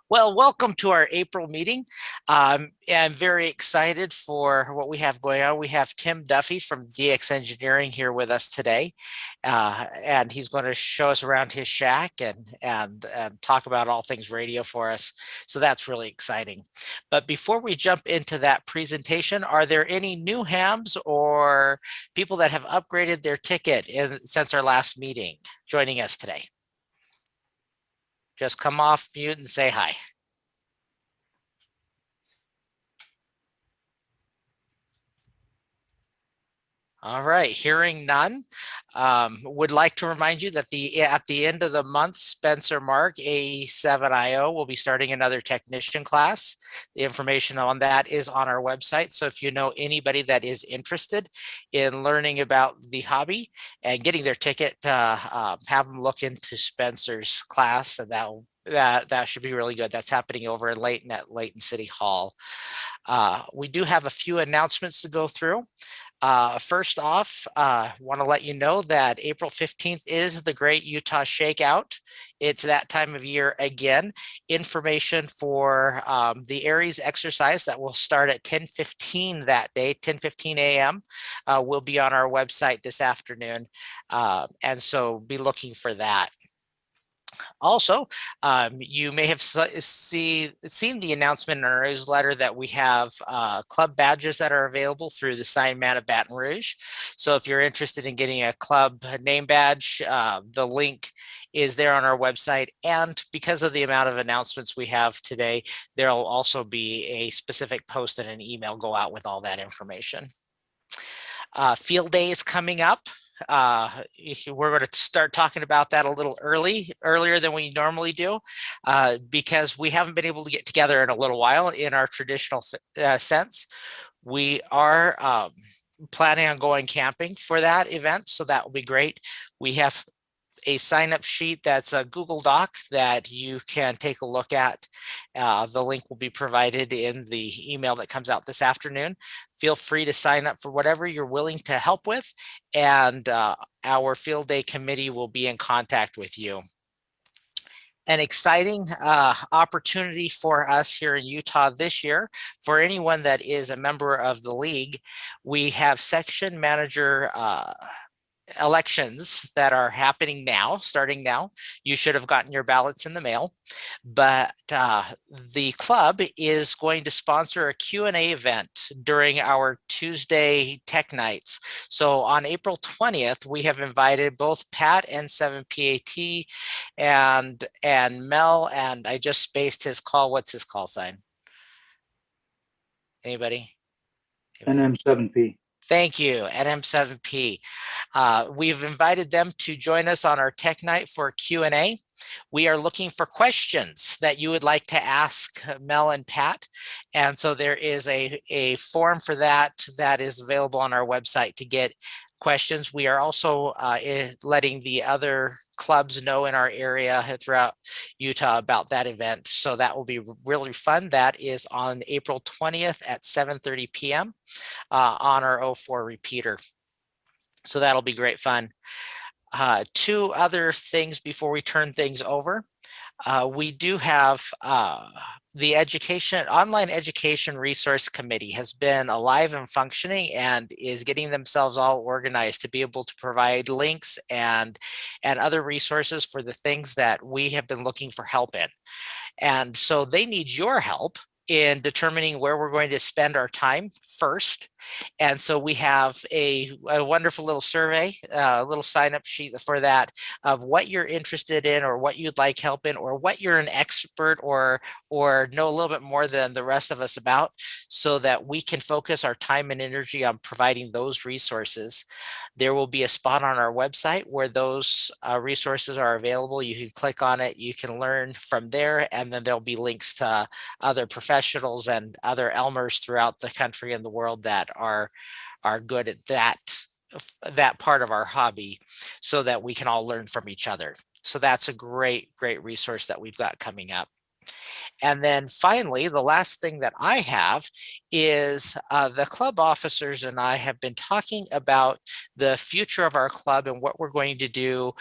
Well, welcome to our April meeting. I'm very excited for what we have going on. We have Tim Duffy from DX Engineering here with us today, and he's going to show us around his shack and talk about all things radio for us. So that's really exciting. But before we jump into that presentation, are there any new hams or people that have upgraded their ticket since our last meeting joining us today? Just come off mute and say hi. All right, hearing none, would like to remind you that at the end of the month, Spencer Mark, A7IO, will be starting another technician class. The information on that is on our website. So if you know anybody that is interested in learning about the hobby and getting their ticket, have them look into Spencer's class, and that should be really good. That's happening over in Layton at Layton City Hall. We do have a few announcements to go through. First off, want to let you know that April 15th is the Great Utah Shakeout. It's that time of year again. Information for the Aries exercise that will start at 10:15 that day, 10:15 a.m. Will be on our website this afternoon. And so be looking for that. Also, you may have seen the announcement in our newsletter that we have club badges that are available through the Sign Man of Baton Rouge. So if you're interested in getting a club name badge, the link is there on our website. And because of the amount of announcements we have today, there will also be a specific post and an email go out with all that information. Field day is coming up. We're going to start talking about that a little earlier than we normally do, because we haven't been able to get together in a little while in our traditional sense. We are planning on going camping for that event, so that will be great. We have a sign-up sheet that's a Google Doc that you can take a look at. The link will be provided in the email that comes out this afternoon. Feel free to sign up for whatever you're willing to help with, and our field day committee will be in contact with you. An exciting opportunity for us here in Utah this year. For anyone that is a member of the league, we have section manager elections that are happening now, starting now. You should have gotten your ballots in the mail, but the club is going to sponsor a Q&A event during our Tuesday tech nights. So on April 20th, we have invited both Pat and 7PAT and Mel, and I just spaced his call. What's his call sign? Anybody? NM7P. Thank you, NM7P. We've invited them to join us on our tech night for Q&A. We are looking for questions that you would like to ask Mel and Pat. And so there is a form for that is available on our website to get questions. We are also letting the other clubs know in our area throughout Utah about that event. So that will be really fun. That is on April 20th at 7:30 p.m. On our 04 repeater. So that'll be great fun. Two other things before we turn things over. We do have the online education resource committee has been alive and functioning and is getting themselves all organized to be able to provide links and other resources for the things that we have been looking for help in. And so they need your help in determining where we're going to spend our time first. And so we have a wonderful little survey, a little sign-up sheet for that of what you're interested in or what you'd like help in or what you're an expert or know a little bit more than the rest of us about, so that we can focus our time and energy on providing those resources. There will be a spot on our website where those resources are available. You can click on it, you can learn from there, and then there'll be links to other professionals and other Elmers throughout the country and the world that are good at that part of our hobby, so that we can all learn from each other. So that's a great resource that we've got coming up. And then finally, the last thing that I have is the club officers and I have been talking about the future of our club and what we're going to do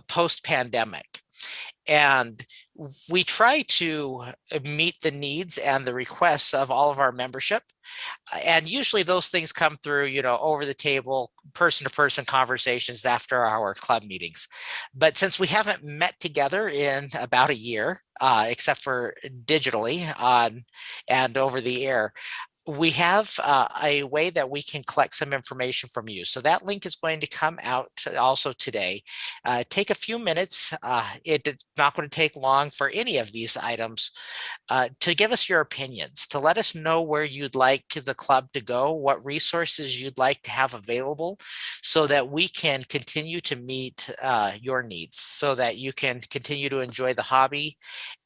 post-pandemic. And we try to meet the needs and the requests of all of our membership. And usually those things come through, over the table, person to person conversations after our club meetings. But since we haven't met together in about a year, except for digitally and over the air, we have a way that we can collect some information from you. So that link is going to come out also today. Take a few minutes. It's not going to take long for any of these items to give us your opinions, to let us know where you'd like the club to go, what resources you'd like to have available so that we can continue to meet your needs, so that you can continue to enjoy the hobby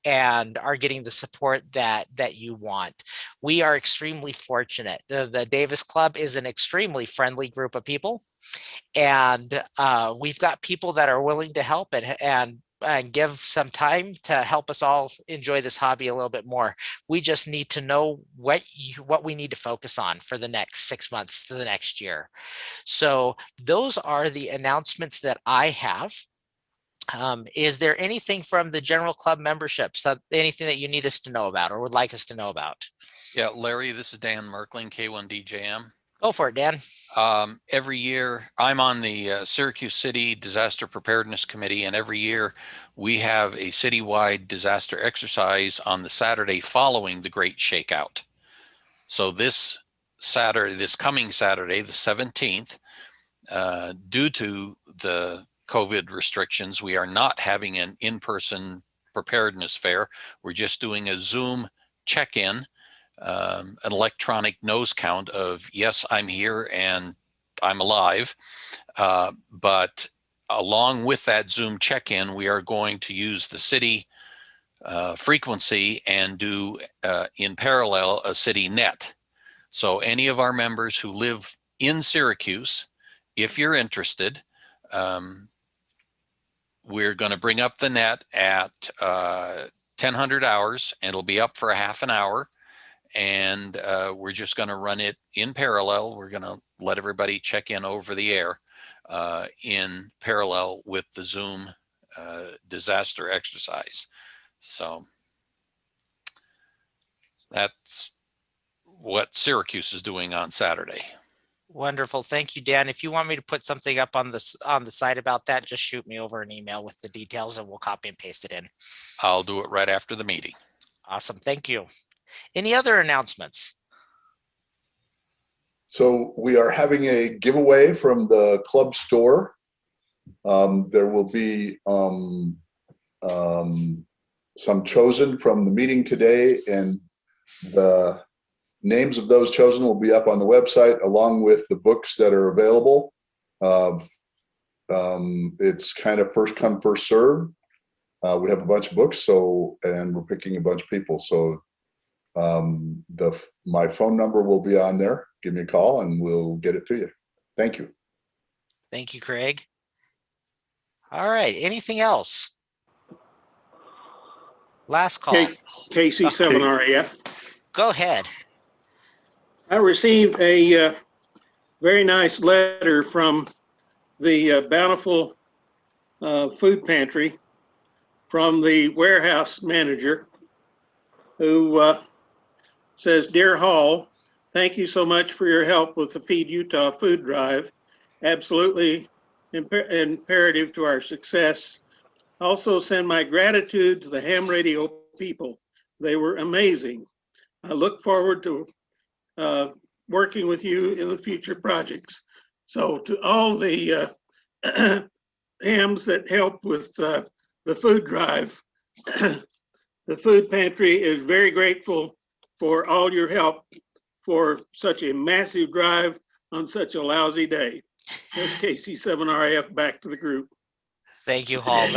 and are getting the support that you want. We are extremely fortunate. The Davis Club is an extremely friendly group of people, and we've got people that are willing to help and give some time to help us all enjoy this hobby a little bit more. We just need to know what we need to focus on for the next 6 months to the next year. So those are the announcements that I have. Is there anything from the general club memberships, anything that you need us to know about or would like us to know about? Yeah, Larry, this is Dan Merkling, K1DJM. Go for it, Dan. Every year, I'm on the Syracuse City Disaster Preparedness Committee, and every year we have a citywide disaster exercise on the Saturday following the Great Shakeout. So this coming Saturday, the 17th, due to the COVID restrictions, we are not having an in-person preparedness fair. We're just doing a Zoom check-in, an electronic nose count of, yes, I'm here and I'm alive. But along with that Zoom check-in, we are going to use the city frequency and do in parallel a city net. So any of our members who live in Syracuse, if you're interested, we're going to bring up the net at 1000 hours, and it'll be up for a half an hour. And we're just going to run it in parallel. We're going to let everybody check in over the air in parallel with the Zoom disaster exercise. So that's what Syracuse is doing on Saturday. Wonderful. Thank you, Dan. If you want me to put something up on the site about that, just shoot me over an email with the details and we'll copy and paste it in. I'll do it right after the meeting. Awesome. Thank you. Any other announcements? So we are having a giveaway from the club store. There will be some chosen from the meeting today, and the names of those chosen will be up on the website along with the books that are available. It's kind of first come, first serve. We have a bunch of books, and we're picking a bunch of people. So my phone number will be on there. Give me a call and we'll get it to you. Thank you. Thank you, Craig. All right. Anything else? Last call. KC7RAF. Go ahead. I received a very nice letter from the Bountiful Food Pantry from the warehouse manager, who says, "Dear Hall, thank you so much for your help with the Feed Utah food drive. Absolutely imperative to our success. Also send my gratitude to the ham radio people. They were amazing. I look forward to working with you in the future projects." So to all the hams that help with the food drive, the food pantry is very grateful for all your help for such a massive drive on such a lousy day. That's KC7RAF, back to the group. Thank you, Hall.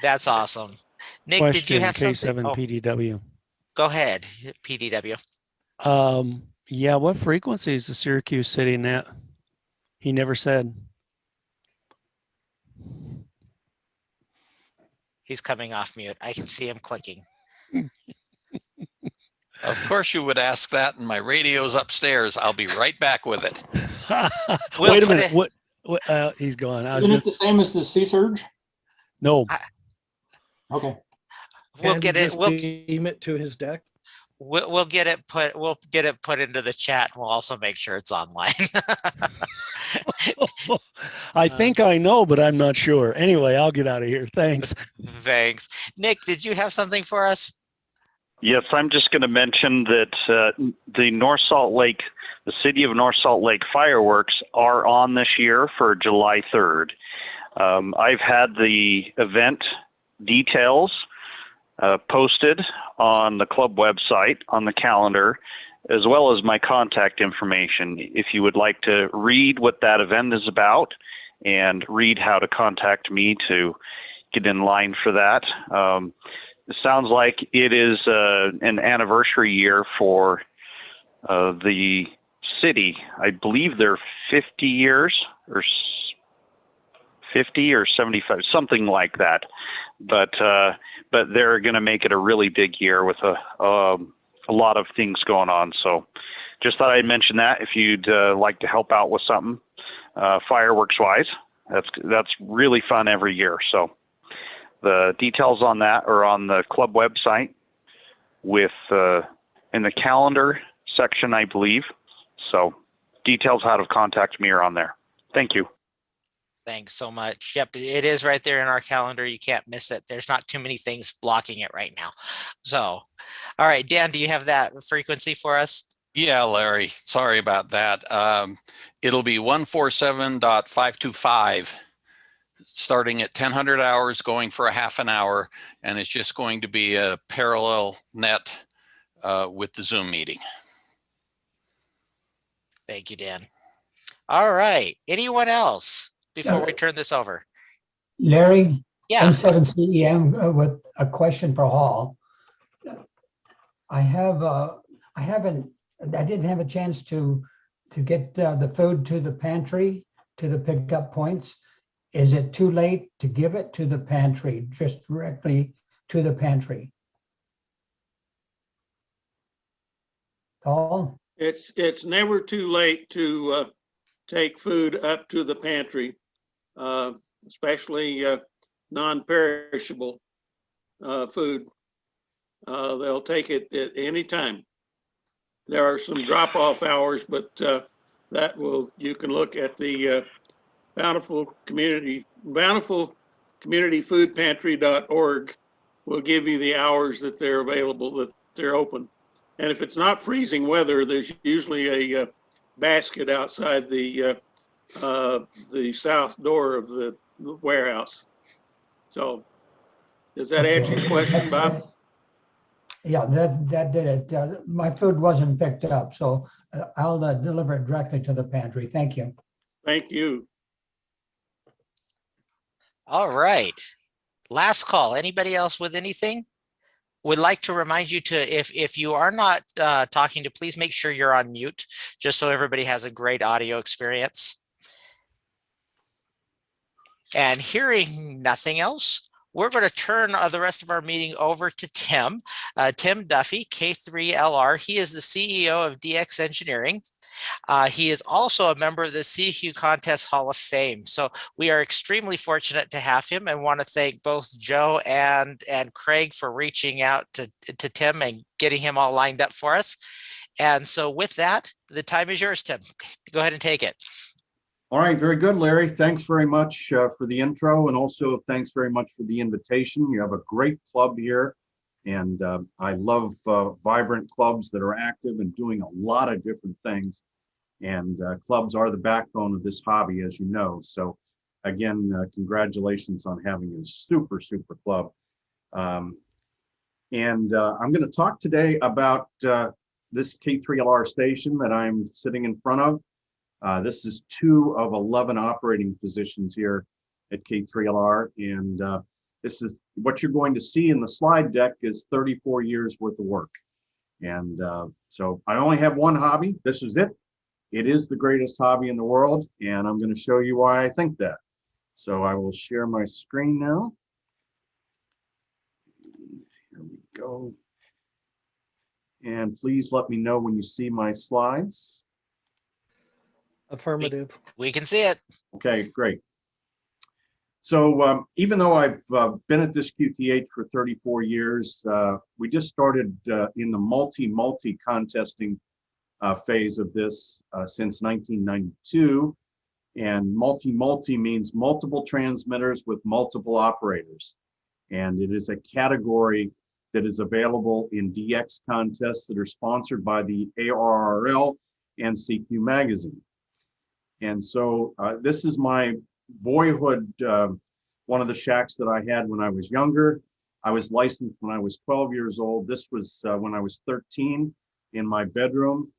That's awesome. Nick, Question, did you have something? K7PDW. Go ahead, PDW. Yeah, what frequency is the Syracuse City net? He never said. He's coming off mute. I can see him clicking. Of course you would ask that, and my radio's upstairs. I'll be right back with it. Wait a minute. What he's gone. Isn't it the same as the sea surge? No. Okay. We'll Can get he it. just We'll beam it to his deck? we'll get it put. We'll get it put into the chat. We'll also make sure it's online. I think I know, but I'm not sure. Anyway, I'll get out of here. Thanks. Thanks, Nick. Did you have something for us? Yes, I'm just going to mention that the North Salt Lake, the City of North Salt Lake fireworks are on this year for July 3rd. I've had the event details posted on the club website on the calendar, as well as my contact information. If you would like to read what that event is about and read how to contact me to get in line for that. It sounds like it is an anniversary year for the city. I believe they're 50 years or 50 or 75, something like that. But they're going to make it a really big year with a lot of things going on. So just thought I'd mention that if you'd like to help out with something fireworks wise. That's really fun every year. So the details on that are on the club website with in the calendar section, I believe. So details how to contact me are on there. Thank you. Thanks so much. Yep, it is right there in our calendar. You can't miss it. There's not too many things blocking it right now. So, all right, Dan, do you have that frequency for us? Yeah, Larry, sorry about that. It'll be 147.525 starting at 1000 hours, going for a half an hour, and it's just going to be a parallel net with the Zoom meeting. Thank you, Dan. All right, anyone else before we turn this over? Larry, Yeah. N7CEM with a question for Hall. I didn't have a chance to get the food to the pantry, to the pickup points. Is it too late to give it to the pantry, just directly to the pantry? Paul? It's never too late to take food up to the pantry, especially non-perishable food. They'll take it at any time. There are some drop-off hours, but you can look at the Bountiful Community Foodpantry.org will give you the hours that they're available, that they're open. And if it's not freezing weather, there's usually a basket outside the south door of the warehouse. So does that answer your question, Bob? Yeah, that did it. My food wasn't picked up, so I'll deliver it directly to the pantry. Thank you. Thank you. All right. Last call. Anybody else with anything? Would like to remind you to, if you are not talking, to please make sure you're on mute, just so everybody has a great audio experience. And hearing nothing else, we're going to turn the rest of our meeting over to Tim. Tim Duffy, K3LR. He is the CEO of DX Engineering. He is also a member of the CQ Contest Hall of Fame. So we are extremely fortunate to have him, and want to thank both Joe and Craig for reaching out to Tim and getting him all lined up for us. And so with that, the time is yours, Tim. Go ahead and take it. All right, very good, Larry. Thanks very much for the intro, and also thanks very much for the invitation. You have a great club here, and I love vibrant clubs that are active and doing a lot of different things. And clubs are the backbone of this hobby, as you know. So again, congratulations on having a super, super club. I'm going to talk today about this K3LR station that I'm sitting in front of. This is 2 of 11 operating positions here at K3LR. And this is what you're going to see in the slide deck is 34 years worth of work. And so I only have one hobby. This is it. It is the greatest hobby in the world. And I'm going to show you why I think that. So I will share my screen now. Here we go. And please let me know when you see my slides. Affirmative. We can see it. Okay, great. So even though I've been at this QTH for 34 years, we just started in the multi contesting phase of this since 1992. And multi means multiple transmitters with multiple operators. And it is a category that is available in DX contests that are sponsored by the ARRL and CQ magazine. And so this is my boyhood, one of the shacks that I had when I was younger. I was licensed when I was 12 years old. This was when I was 13 in my bedroom.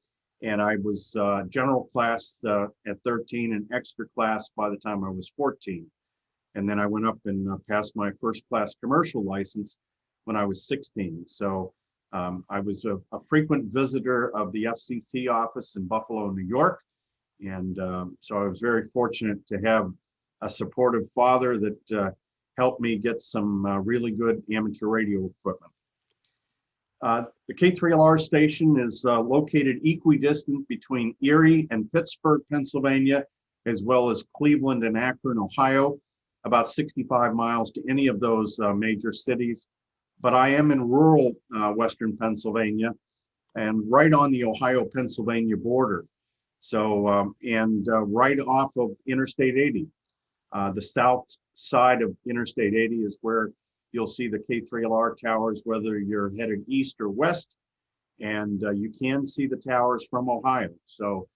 And I was general class at 13 and extra class by the time I was 14. And then I went up and passed my first class commercial license when I was 16. So I was a frequent visitor of the FCC office in Buffalo, New York. And so I was very fortunate to have a supportive father that helped me get some really good amateur radio equipment. The K3LR station is located equidistant between Erie and Pittsburgh, Pennsylvania, as well as Cleveland and Akron, Ohio, about 65 miles to any of those major cities. But I am in rural Western Pennsylvania and right on the Ohio-Pennsylvania border. So, right off of Interstate 80. The south side of Interstate 80 is where you'll see the K3LR towers, whether you're headed east or west, and you can see the towers from Ohio. So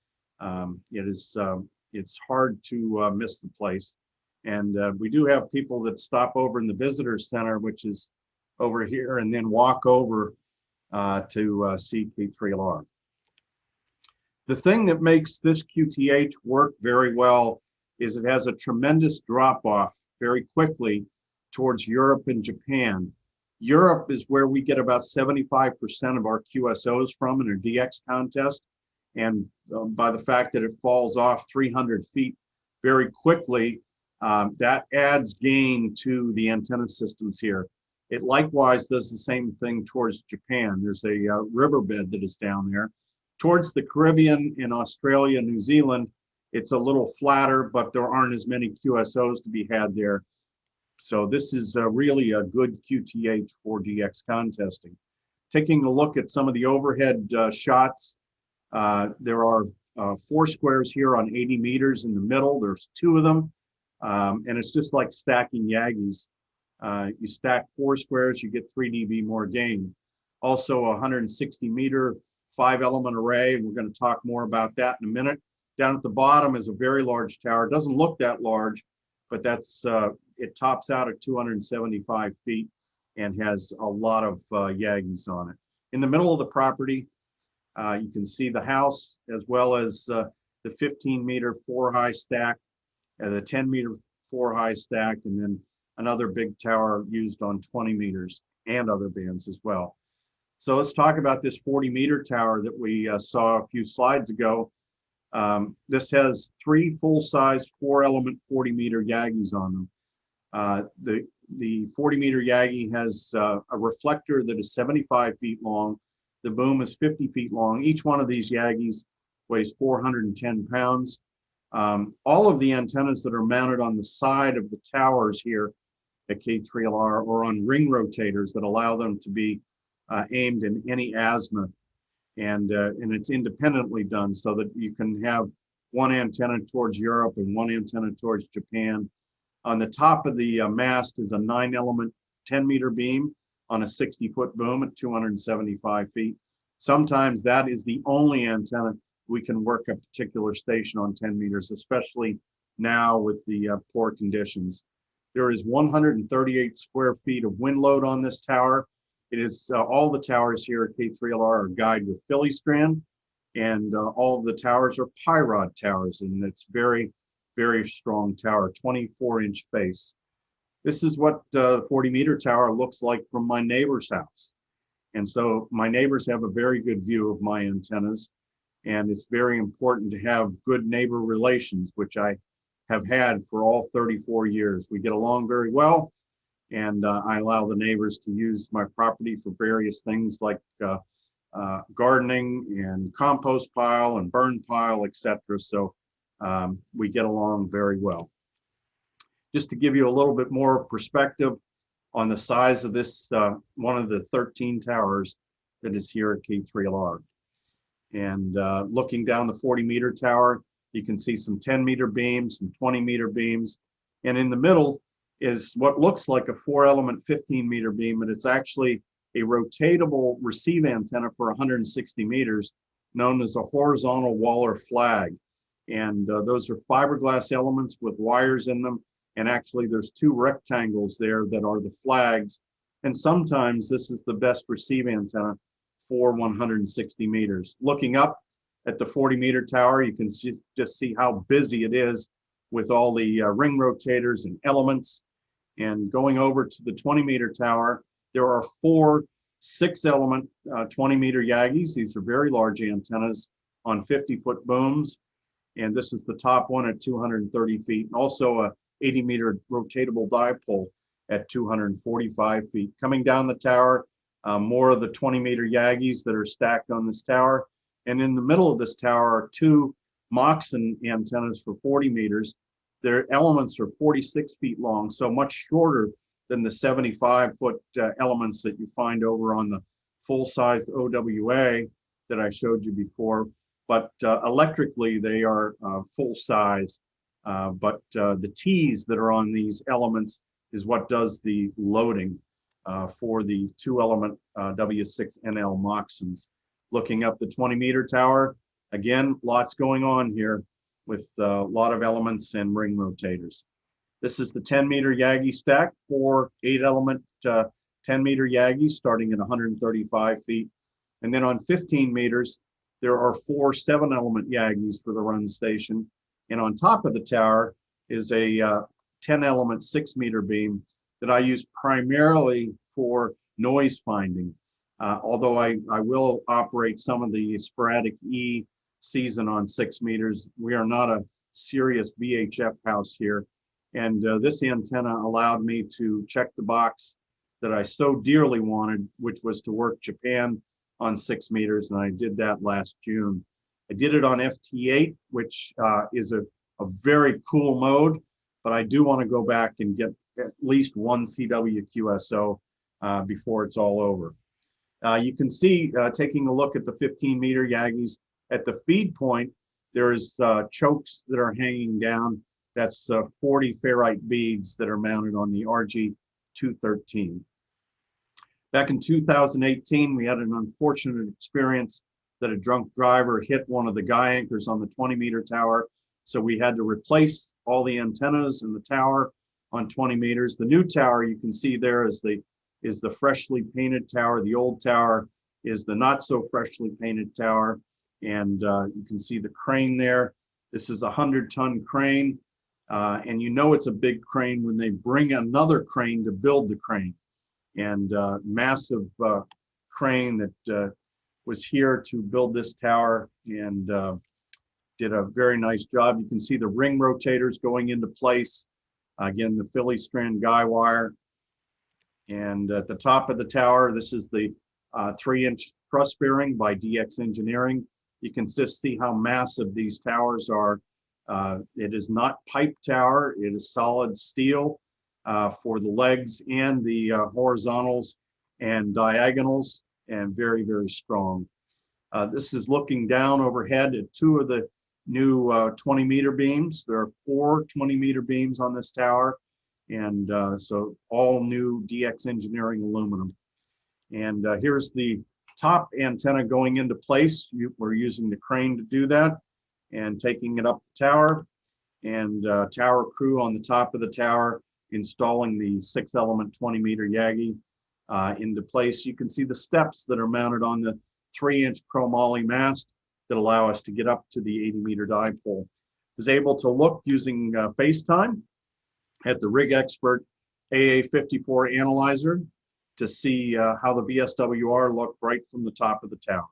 it's hard to miss the place. And we do have people that stop over in the visitor center, which is over here, and then walk over to see K3LR. The thing that makes this QTH work very well is it has a tremendous drop-off very quickly towards Europe and Japan. Europe is where we get about 75% of our QSOs from in a DX contest. And by the fact that it falls off 300 feet very quickly, that adds gain to the antenna systems here. It likewise does the same thing towards Japan. There's a riverbed that is down there. Towards the Caribbean and Australia, New Zealand, it's a little flatter, but there aren't as many QSOs to be had there. So this is really a good QTH for DX contesting. Taking a look at some of the overhead shots, there are 4 squares here on 80 meters in the middle. There's 2 of them, and it's just like stacking Yagis. You stack 4 squares, you get 3 dB more gain. Also a 160 meter 5-element array. We're going to talk more about that in a minute. Down at the bottom is a very large tower. It doesn't look that large, but that's it tops out at 275 feet and has a lot of Yagis on it. In the middle of the property, you can see the house as well as the 15-meter 4-high stack, the 10-meter 4-high stack, and then another big tower used on 20 meters and other bands as well. So let's talk about this 40-meter tower that we saw a few slides ago. This has 3 full-size 4-element 40-meter Yagis on them. The 40-meter Yagi has a reflector that is 75 feet long. The boom is 50 feet long. Each one of these Yagis weighs 410 pounds. All of the antennas that are mounted on the side of the towers here at K3LR are on ring rotators that allow them to be aimed in any azimuth. And it's independently done so that you can have one antenna towards Europe and one antenna towards Japan. On the top of the mast is a 9-element 10-meter beam on a 60-foot boom at 275 feet. Sometimes that is the only antenna we can work a particular station on 10 meters, especially now with the poor conditions. There is 138 square feet of wind load on this tower. It is all the towers here at K3LR are guyed with Philly strand, and all of the towers are Pyrod towers, and it's very, very strong tower, 24-inch face. This is what the 40-meter tower looks like from my neighbor's house. And so my neighbors have a very good view of my antennas, and it's very important to have good neighbor relations, which I have had for all 34 years. We get along very well. And I allow the neighbors to use my property for various things like gardening and compost pile and burn pile, etc. So we get along very well. Just to give you a little bit more perspective on the size of this, one of the 13 towers that is here at K3LR. And looking down the 40-meter tower, you can see some 10-meter beams, some 20-meter beams. And in the middle is what looks like a 4-element 15-meter beam, but it's actually a rotatable receive antenna for 160 meters, known as a horizontal Waller flag. And those are fiberglass elements with wires in them. And actually there's 2 rectangles there that are the flags. And sometimes this is the best receive antenna for 160 meters. Looking up at the 40-meter tower, you can just see how busy it is with all the ring rotators and elements. And going over to the 20-meter tower, there are 4 6-element 20-meter Yagis. These are very large antennas on 50-foot booms. And this is the top one at 230 feet. And also a 80-meter rotatable dipole at 245 feet. Coming down the tower, more of the 20-meter Yagis that are stacked on this tower. And in the middle of this tower are 2 Moxon antennas for 40 meters. Their elements are 46 feet long, so much shorter than the 75-foot elements that you find over on the full-size OWA that I showed you before. But electrically, they are full size. But the T's that are on these elements is what does the loading for the 2-element W6NL Moxons. Looking up the 20-meter tower, again, lots going on here with a lot of elements and ring rotators. This is the 10-meter Yagi stack, 4 8-element 10-meter Yagis starting at 135 feet. And then on 15 meters, there are 4 7-element Yagis for the run station. And on top of the tower is a 10-element 6-meter beam that I use primarily for noise finding. Although I will operate some of the sporadic E season on 6 meters. We are not a serious VHF house here. And this antenna allowed me to check the box that I so dearly wanted, which was to work Japan on 6 meters. And I did that last June. I did it on FT8, which is a very cool mode, but I do want to go back and get at least 1 CW QSO before it's all over. You can see, taking a look at the 15-meter Yagis, at the feed point, there's chokes that are hanging down. That's 40 ferrite beads that are mounted on the RG213. Back in 2018, we had an unfortunate experience that a drunk driver hit one of the guy anchors on the 20-meter tower. So we had to replace all the antennas in the tower on 20 meters. The new tower you can see there is the freshly painted tower. The old tower is the not so freshly painted tower. And you can see the crane there. This is a 100-ton crane. And you know it's a big crane when they bring another crane to build the crane. And massive crane that was here to build this tower and did a very nice job. You can see the ring rotators going into place. Again, the Philly strand guy wire. And at the top of the tower, this is the 3-inch truss bearing by DX Engineering. You can just see how massive these towers are. It is not pipe tower, it is solid steel for the legs and the horizontals and diagonals, and very, very strong. This is looking down overhead at 2 of the new 20-meter beams. There are 4 20-meter beams on this tower, and so all new DX Engineering aluminum. And here's the top antenna going into place. We're using the crane to do that and taking it up the tower, and tower crew on the top of the tower installing the 6-element 20-meter Yagi into place. You can see the steps that are mounted on the 3-inch chromoly mast that allow us to get up to the 80-meter dipole. Was able to look using FaceTime at the Rig Expert AA54 analyzer to see how the VSWR looked right from the top of the tower.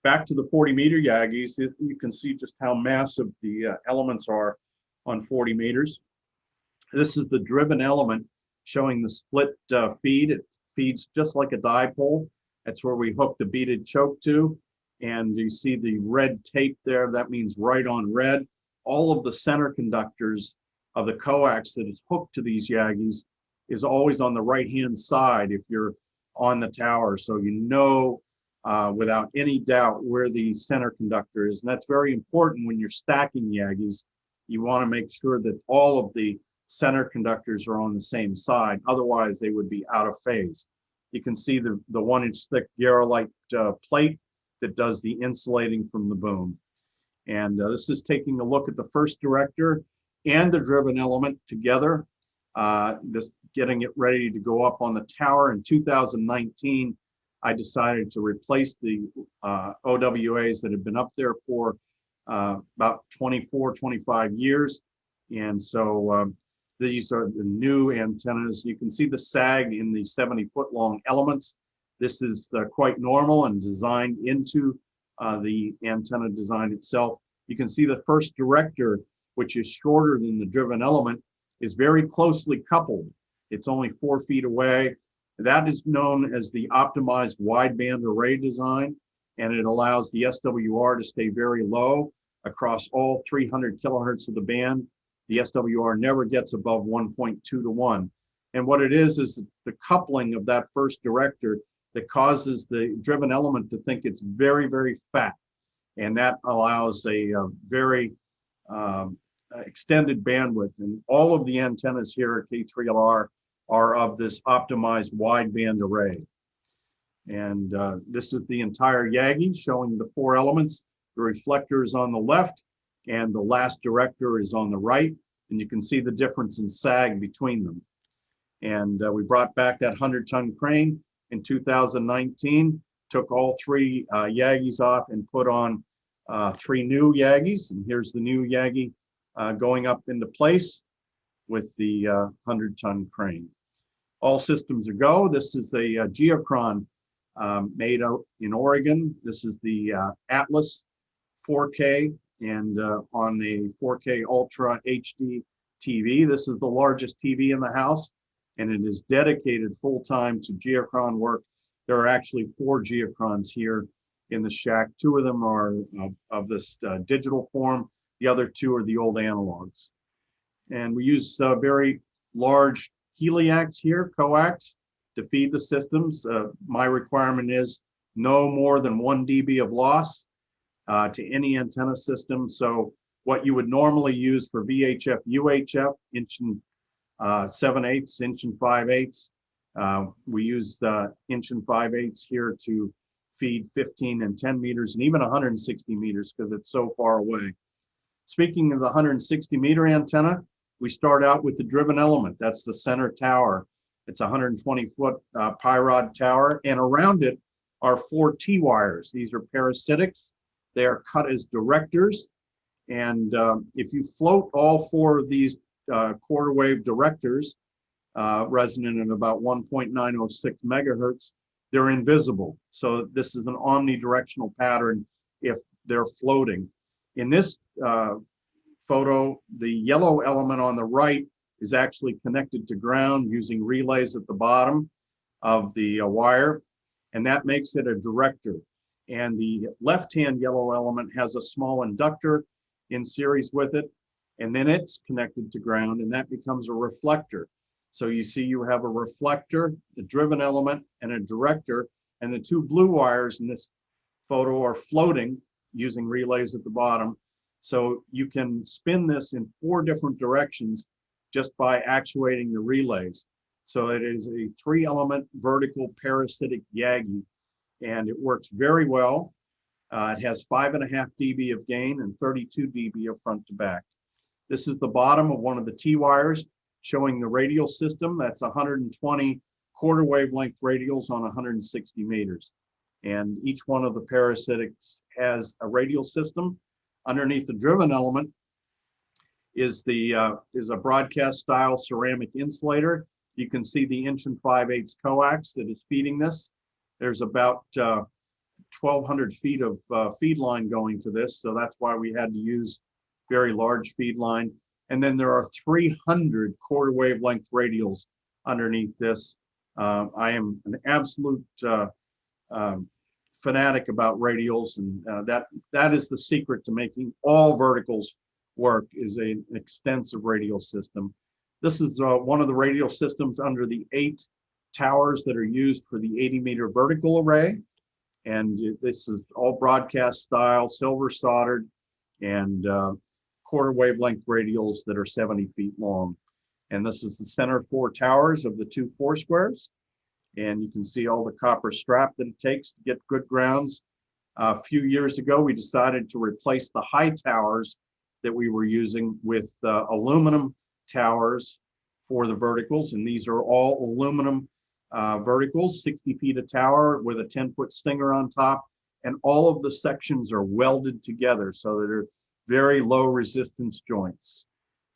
Back to the 40-meter Yagis, you can see just how massive the elements are on 40 meters. This is the driven element showing the split feed. It feeds just like a dipole. That's where we hook the beaded choke to. And you see the red tape there, that means right on red. All of the center conductors of the coax that is hooked to these Yagis is always on the right-hand side if you're on the tower. So you know without any doubt where the center conductor is. And that's very important when you're stacking Yagis. You want to make sure that all of the center conductors are on the same side. Otherwise, they would be out of phase. You can see the 1-inch thick Garolite plate that does the insulating from the boom. And this is taking a look at the first director and the driven element together, just getting it ready to go up on the tower. In 2019, I decided to replace the OWAs that have been up there for about 24, 25 years. And so these are the new antennas. You can see the sag in the 70-foot long elements. This is quite normal and designed into the antenna design itself. You can see the first director, which is shorter than the driven element, is very closely coupled. It's only 4 feet away. That is known as the optimized wideband array design, and it allows the SWR to stay very low across all 300 kilohertz of the band. The SWR never gets above 1.2 to 1. And what it is the coupling of that first director that causes the driven element to think it's very, very fat. And that allows a very extended bandwidth. And all of the antennas here at K3LR are of this optimized wideband array. And this is the entire Yagi showing the 4 elements. The reflector is on the left and the last director is on the right. And you can see the difference in sag between them. And we brought back that 100-ton crane in 2019, took all 3 Yagis off and put on 3 new Yagis. And here's the new Yagi going up into place with the 100-ton crane. All systems are go. This is a geochron made out in Oregon. This is the Atlas 4K and on the 4K Ultra HD TV. This is the largest TV in the house, and it is dedicated full-time to geochron work. There are actually 4 geochrons here in the shack. 2 of them are of this digital form. The other 2 are the old analogs. And we use very large heliacs here, coax, to feed the systems. My requirement is no more than 1 dB of loss to any antenna system. So what you would normally use for VHF, UHF, inch and 7/8, inch and 5/8. We use inch and 5/8 here to feed 15 and 10 meters and even 160 meters because it's so far away. Speaking of the 160 meter antenna, we start out with the driven element. That's the center tower. It's a 120-foot pi rod tower, and around it are 4 T-wires. These are parasitics. They are cut as directors, and if you float all 4 of these quarter wave directors, resonant at about 1.906 megahertz, they're invisible. So this is an omnidirectional pattern if they're floating. In this photo, the yellow element on the right is actually connected to ground using relays at the bottom of the wire, and that makes it a director. And the left-hand yellow element has a small inductor in series with it, and then it's connected to ground, and that becomes a reflector. So you see you have a reflector, a driven element, and a director, and the 2 blue wires in this photo are floating using relays at the bottom. So you can spin this in 4 different directions just by actuating the relays. So it is a 3-element vertical parasitic Yagi, and it works very well. It has 5.5 dB of gain and 32 dB of front to back. This is the bottom of one of the T-wires showing the radial system. That's 120 quarter wavelength radials on 160 meters. And each one of the parasitics has a radial system. Underneath the driven element is a broadcast style ceramic insulator. You can see the inch and 5/8 coax that is feeding this. There's about 1,200 feet of feed line going to this, so that's why we had to use very large feed line. And then there are 300 quarter wavelength radials underneath this. I am an absolute fanatic about radials, and that is the secret to making all verticals work is an extensive radial system. This is one of the radial systems under the 8 towers that are used for the 80-meter vertical array. And this is all broadcast style, silver soldered, and quarter wavelength radials that are 70 feet long. And this is the center 4 towers of the 2 foursquares. And you can see all the copper strap that it takes to get good grounds. A few years ago, we decided to replace the high towers that we were using with aluminum towers for the verticals. And these are all aluminum verticals, 60 feet a tower with a 10-foot stinger on top. And all of the sections are welded together so that they're very low resistance joints.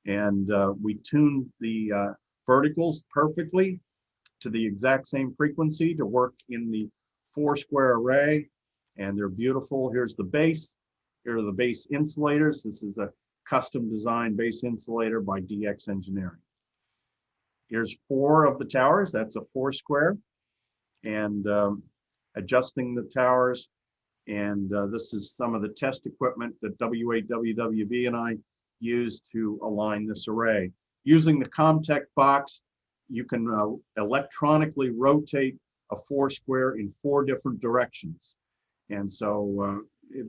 And we tuned the verticals perfectly to the exact same frequency to work in the 4-square array. And they're beautiful. Here's the base. Here are the base insulators. This is a custom designed base insulator by DX Engineering. Here's 4 of the towers. That's a 4-square. And adjusting the towers. And this is some of the test equipment that W8WWB and I used to align this array. Using the Comtech box, you can electronically rotate a 4-square in 4 different directions. And so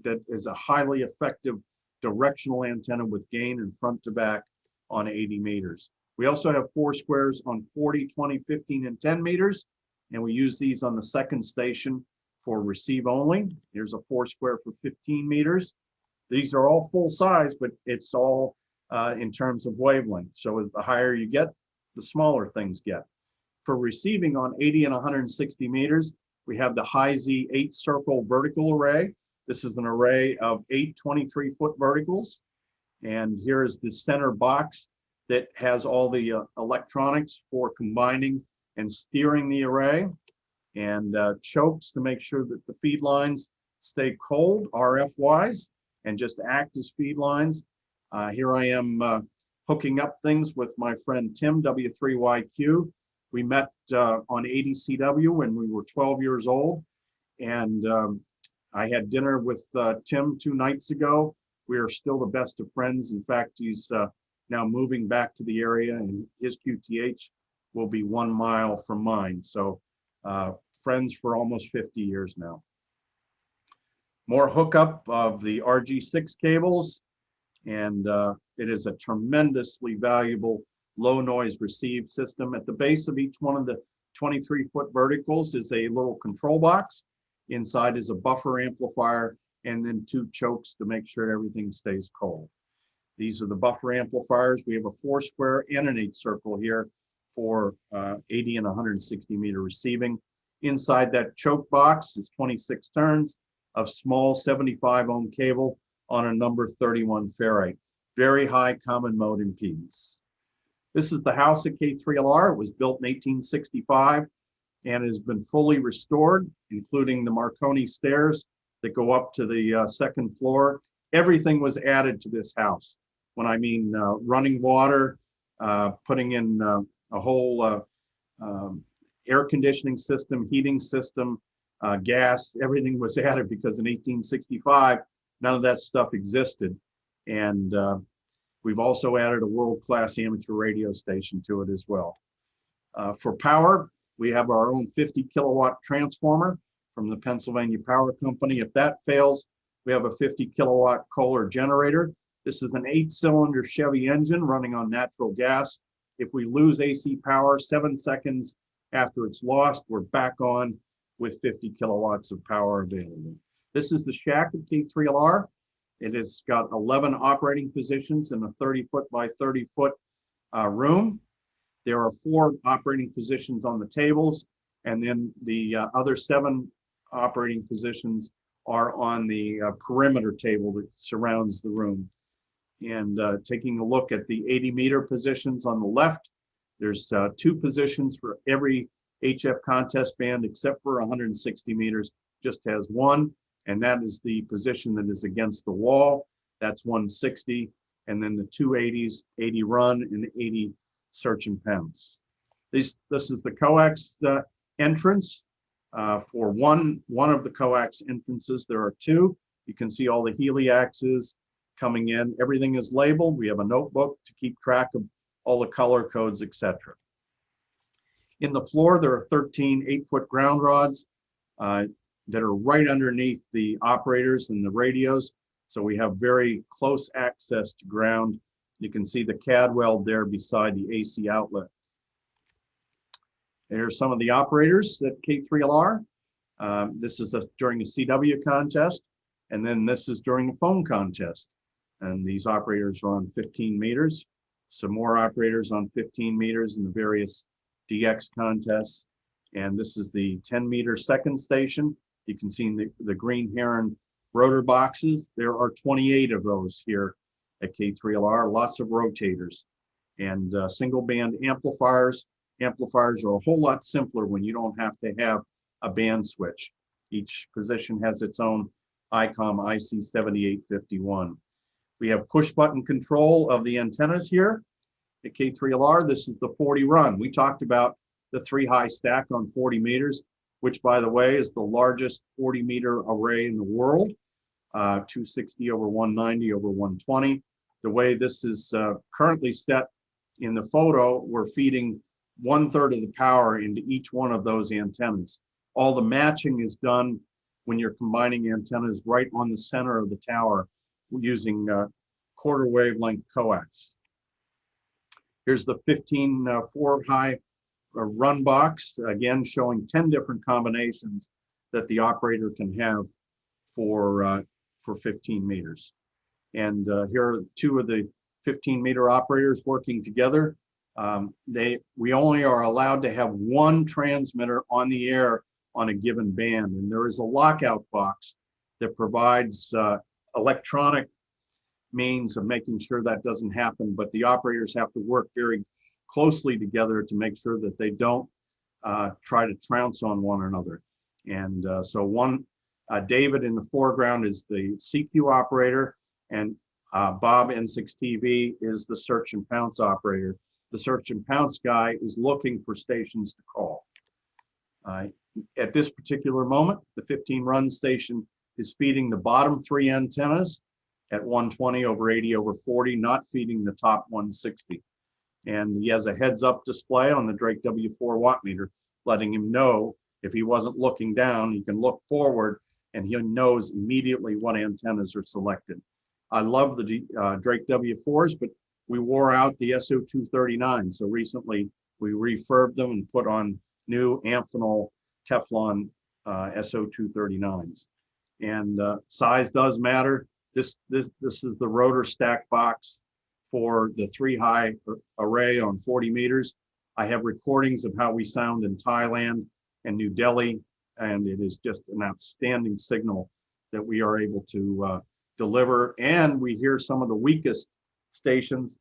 that is a highly effective directional antenna with gain and front to back on 80 meters. We also have 4 squares on 40, 20, 15, and 10 meters. And we use these on the second station for receive only. Here's a 4-square for 15 meters. These are all full size, but it's all in terms of wavelength. So as the higher you get, the smaller things get. For receiving on 80 and 160 meters, we have the High Z 8-circle vertical array. This is an array of 8 23-foot verticals. And here is the center box that has all the electronics for combining and steering the array, and chokes to make sure that the feed lines stay cold RF-wise and just act as feed lines. Here I am hooking up things with my friend Tim, W3YQ. We met on ADCW when we were 12 years old, and I had dinner with Tim 2 nights ago. We are still the best of friends. In fact, he's now moving back to the area, and his QTH will be 1 mile from mine. So friends for almost 50 years now. More hookup of the RG6 cables, and it is a tremendously valuable low noise receive system. At the base of each one of the 23-foot verticals is a little control box. Inside is a buffer amplifier and then 2 chokes to make sure everything stays cold. These are the buffer amplifiers. We have a 4-square and an 8-circle here for 80 and 160 meter receiving. Inside that choke box is 26 turns of small 75 ohm cable on a number 31 ferrite. Very high common mode impedance. This is the house at K3LR. It was built in 1865 and has been fully restored, including the Marconi stairs that go up to the 2nd floor. Everything was added to this house. When I mean running water, putting in a whole air conditioning system, heating system, gas, everything was added because in 1865, none of that stuff existed. And we've also added a world-class amateur radio station to it as well. For power, we have our own 50 kilowatt transformer from the Pennsylvania Power Company. If that fails, we have a 50 kilowatt Kohler generator. This is an 8-cylinder Chevy engine running on natural gas. If we lose AC power 7 seconds after it's lost, we're back on with 50 kilowatts of power available. This is the shack of K3LR. It has got 11 operating positions in a 30-foot by 30-foot room. There are 4 operating positions on the tables, and then the other 7 operating positions are on the perimeter table that surrounds the room. And taking a look at the 80-meter positions on the left, there's 2 positions for every HF contest band except for 160 meters, just has 1, and that is the position that is against the wall. That's 160, and then the 2 80s, 80 run and 80 search and pounce. This is the coax entrance. For one of the coax entrances, there are 2. You can see all the heliaxes coming in. Everything is labeled. We have a notebook to keep track of all the color codes, etc. In the floor, there are 13 8-foot ground rods that are right underneath the operators and the radios. So we have very close access to ground. You can see the CAD weld there beside the AC outlet. Here's some of the operators at K3LR. This is during the CW contest, and then this is during the phone contest. And these operators are on 15 meters. Some more operators on 15 meters in the various DX contests. And this is the 10-meter second station. You can see the green heron rotor boxes. There are 28 of those here at K3LR, lots of rotators and single band amplifiers. Amplifiers are a whole lot simpler when you don't have to have a band switch. Each position has its own ICOM IC7851. We have push button control of the antennas here at K3LR. This is the 40 run. We talked about the 3-high stack on 40 meters, which, by the way, is the largest 40-meter array in the world, 260 over 190 over 120. The way this is currently set in the photo, we're feeding 1/3 of the power into each one of those antennas. All the matching is done when you're combining antennas right on the center of the tower using quarter wavelength coax. Here's the 15 4-high run box, again showing 10 different combinations that the operator can have for 15 meters. And here are 2 of the 15-meter operators working together. We only are allowed to have 1 transmitter on the air on a given band, and there is a lockout box that provides electronic means of making sure that doesn't happen, but the operators have to work very closely together to make sure that they don't try to trounce on one another. And so David in the foreground is the CQ operator, and Bob N6TV is the search and pounce operator. The search and pounce guy is looking for stations to call. At this particular moment, the 15 run station is feeding the bottom 3 antennas at 120 over 80 over 40, not feeding the top 160. And he has a heads up display on the Drake W4 watt meter, letting him know if he wasn't looking down, he can look forward and he knows immediately what antennas are selected. I love the Drake W4s, but we wore out the SO239. So recently we refurbed them and put on new Amphenol Teflon SO239s. And size does matter. This is the rotor stack box for the 3-high array on 40 meters. I have recordings of how we sound in Thailand and New Delhi, and it is just an outstanding signal that we are able to deliver. And we hear some of the weakest stations.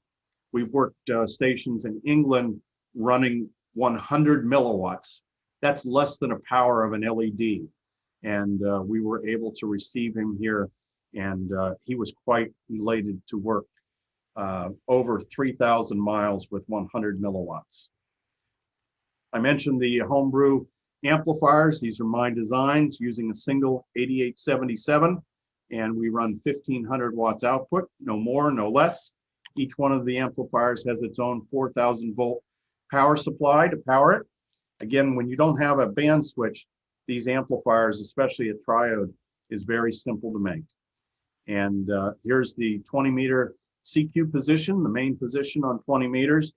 We've worked stations in England running 100 milliwatts. That's less than a power of an LED. And we were able to receive him here, and he was quite elated to work over 3,000 miles with 100 milliwatts. I mentioned the homebrew amplifiers. These are my designs using a single 8877, and we run 1,500 watts output, no more, no less. Each one of the amplifiers has its own 4,000 volt power supply to power it. Again, when you don't have a band switch, these amplifiers, especially a triode, is very simple to make. And here's the 20-meter CQ position, the main position on 20 meters,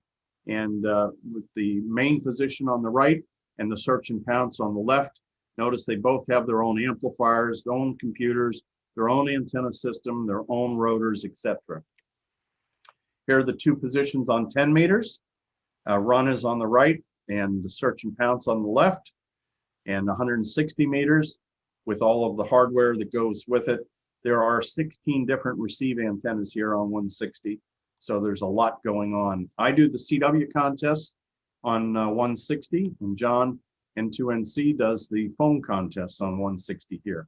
and with the main position on the right and the search and pounce on the left. Notice they both have their own amplifiers, their own computers, their own antenna system, their own rotors, etc. Here are the 2 positions on 10 meters. Run is on the right and the search and pounce on the left, and 160 meters with all of the hardware that goes with it. There are 16 different receive antennas here on 160, so there's a lot going on. I do the CW contest on 160, and John N2NC does the phone contests on 160 here.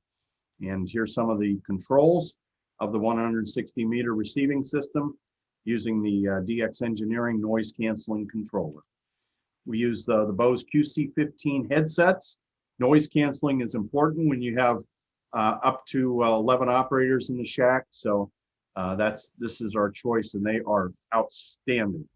And here's some of the controls of the 160-meter receiving system using the DX Engineering noise canceling controller. We use the Bose QC15 headsets. Noise canceling is important when you have up to 11 operators in the shack. So This is our choice, and they are outstanding.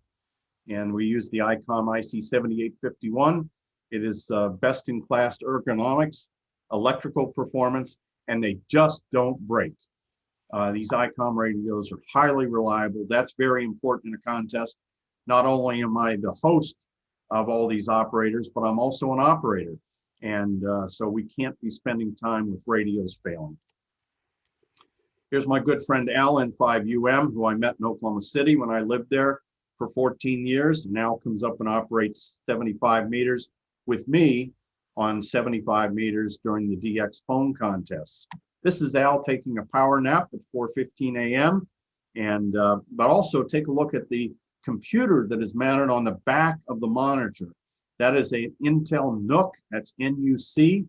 And we use the ICOM IC7851. It is best in class ergonomics, electrical performance, and they just don't break. These ICOM radios are highly reliable. That's very important in a contest. Not only am I the host of all these operators, but I'm also an operator. And so we can't be spending time with radios failing. Here's my good friend Alan 5UM, who I met in Oklahoma City when I lived there for 14 years. Now comes up and operates 75 meters with me on 75 meters during the DX phone contests. This is Al taking a power nap at 4:15 a.m. And but also take a look at the computer that is mounted on the back of the monitor. That is an Intel NUC, that's NUC,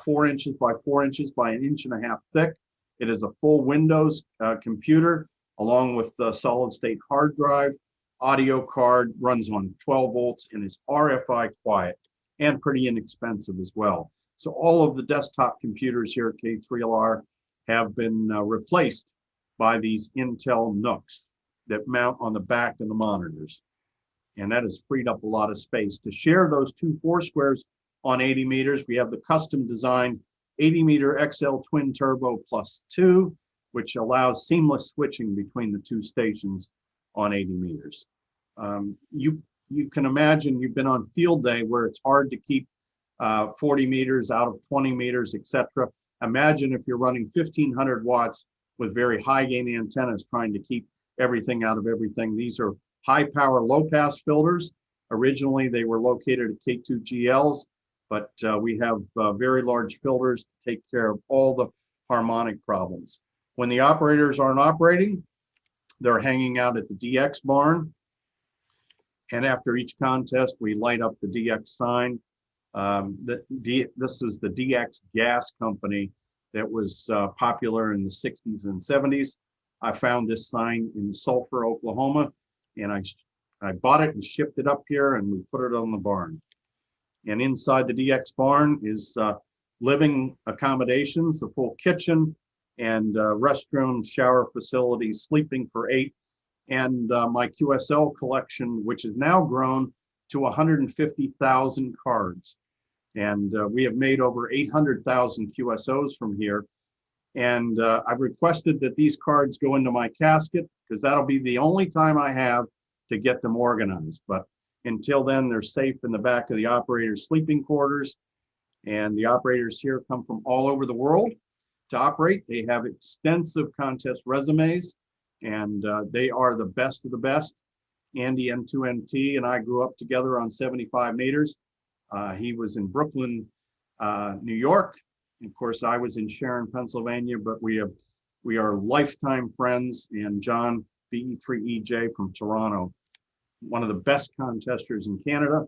4 inches by 4 inches by 1.5 inches thick. It is a full Windows computer along with the solid state hard drive, audio card, runs on 12 volts and is RFI quiet and pretty inexpensive as well. So all of the desktop computers here at K3LR have been replaced by these Intel NUCs that mount on the back of the monitors. And that has freed up a lot of space. To share those 2 4-squares on 80 meters, we have the custom designed 80 meter XL Twin Turbo +2, which allows seamless switching between the 2 stations on 80 meters. You can imagine you've been on field day where it's hard to keep 40 meters out of 20 meters, etc. Imagine if you're running 1500 watts with very high gain antennas trying to keep everything out of everything. These are high power, low pass filters. Originally, they were located at K2GLs, but we have very large filters to take care of all the harmonic problems. When the operators aren't operating, they're hanging out at the DX barn. And after each contest, we light up the DX sign. This is the DX gas company that was popular in the 60s and 70s. I found this sign in Sulphur, Oklahoma, and I bought it and shipped it up here, and we put it on the barn. And inside the DX barn is living accommodations, a full kitchen, and restroom, shower facilities, sleeping for 8, and my QSL collection, which has now grown to 150,000 cards. And we have made over 800,000 QSOs from here. And I've requested that these cards go into my casket because that'll be the only time I have to get them organized. But until then, they're safe in the back of the operator's sleeping quarters. And the operators here come from all over the world to operate. They have extensive contest resumes, and they are the best of the best. Andy N2NT and I grew up together on 75 meters. He was in Brooklyn, New York. Of course, I was in Sharon, Pennsylvania, but we are lifetime friends. And John BE3EJ from Toronto, one of the best contesters in Canada.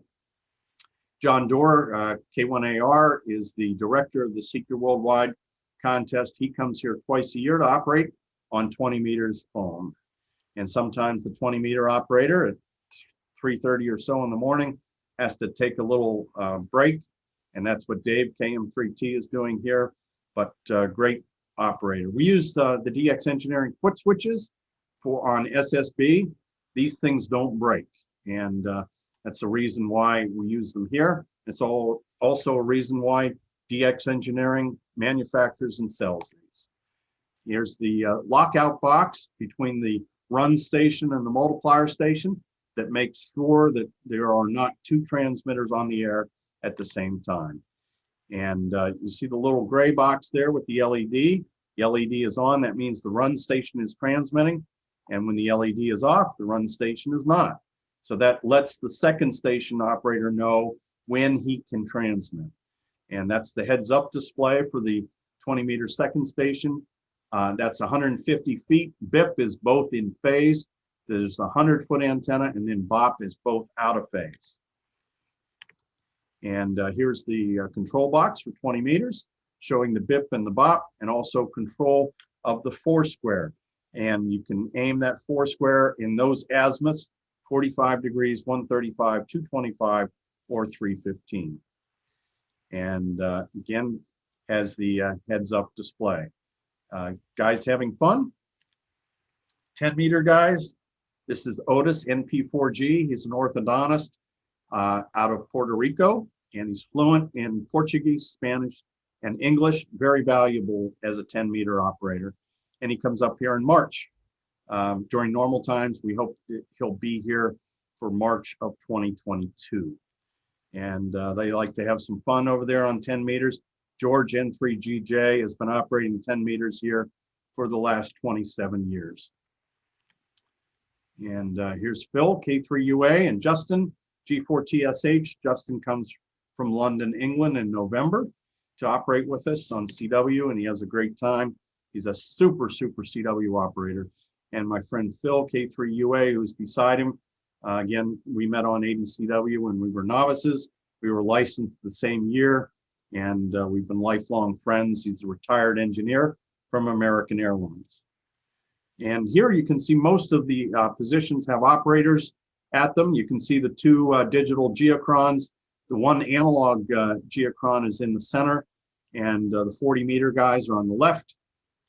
John Dorr, K3LR, is the director of the Seek Your Worldwide contest. He comes here twice a year to operate on 20 meters foam. And sometimes the 20 meter operator at 3:30 or so in the morning has to take a little break. And that's what Dave KM3T is doing here, but great operator. We use the DX Engineering foot switches on SSB. These things don't break. And that's the reason why we use them here. It's also a reason why DX Engineering manufactures and sells these. Here's the lockout box between the run station and the multiplier station that makes sure that there are not 2 transmitters on the air at the same time. And you see the little gray box there with the LED. The LED is on, that means the run station is transmitting. And when the LED is off, the run station is not. So that lets the second station operator know when he can transmit. And that's the heads up display for the 20 meter second station. That's 150 feet. BIP is both in phase. There's a 100-foot antenna, and then BOP is both out of phase. And here's the control box for 20 meters, showing the BIP and the BOP, and also control of the 4-square. And you can aim that 4-square in those azimuths, 45 degrees, 135, 225, or 315. And again, has the heads-up display. Guys having fun? 10-meter guys. This is Otis, NP4G. He's an orthodontist out of Puerto Rico, and he's fluent in Portuguese, Spanish, and English. Very valuable as a 10-meter operator. And he comes up here in March. During normal times, we hope that he'll be here for March of 2022. And they like to have some fun over there on 10 meters. George, N3GJ, has been operating 10 meters here for the last 27 years. And here's Phil, K3UA, and Justin, G4TSH. Justin comes from London, England in November to operate with us on CW, and he has a great time. He's a super CW operator. And my friend Phil, K3UA, who's beside him, again, we met on ADCW when we were novices. We were licensed the same year, and we've been lifelong friends. He's a retired engineer from American Airlines. And here you can see most of the positions have operators at them. You can see the two digital geochrons. The one analog geochron is in the center, and the 40-meter guys are on the left.